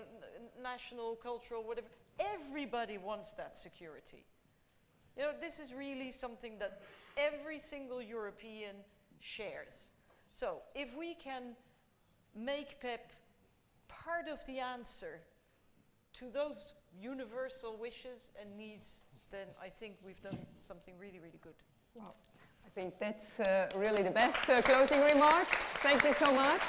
national, cultural, whatever. Everybody wants that security. You know, this is really something that every single European shares. So if we can make PEP part of the answer to those universal wishes and needs, then I think we've done something really, really good. Wow. I think that's really the best closing remarks. Thank you so much.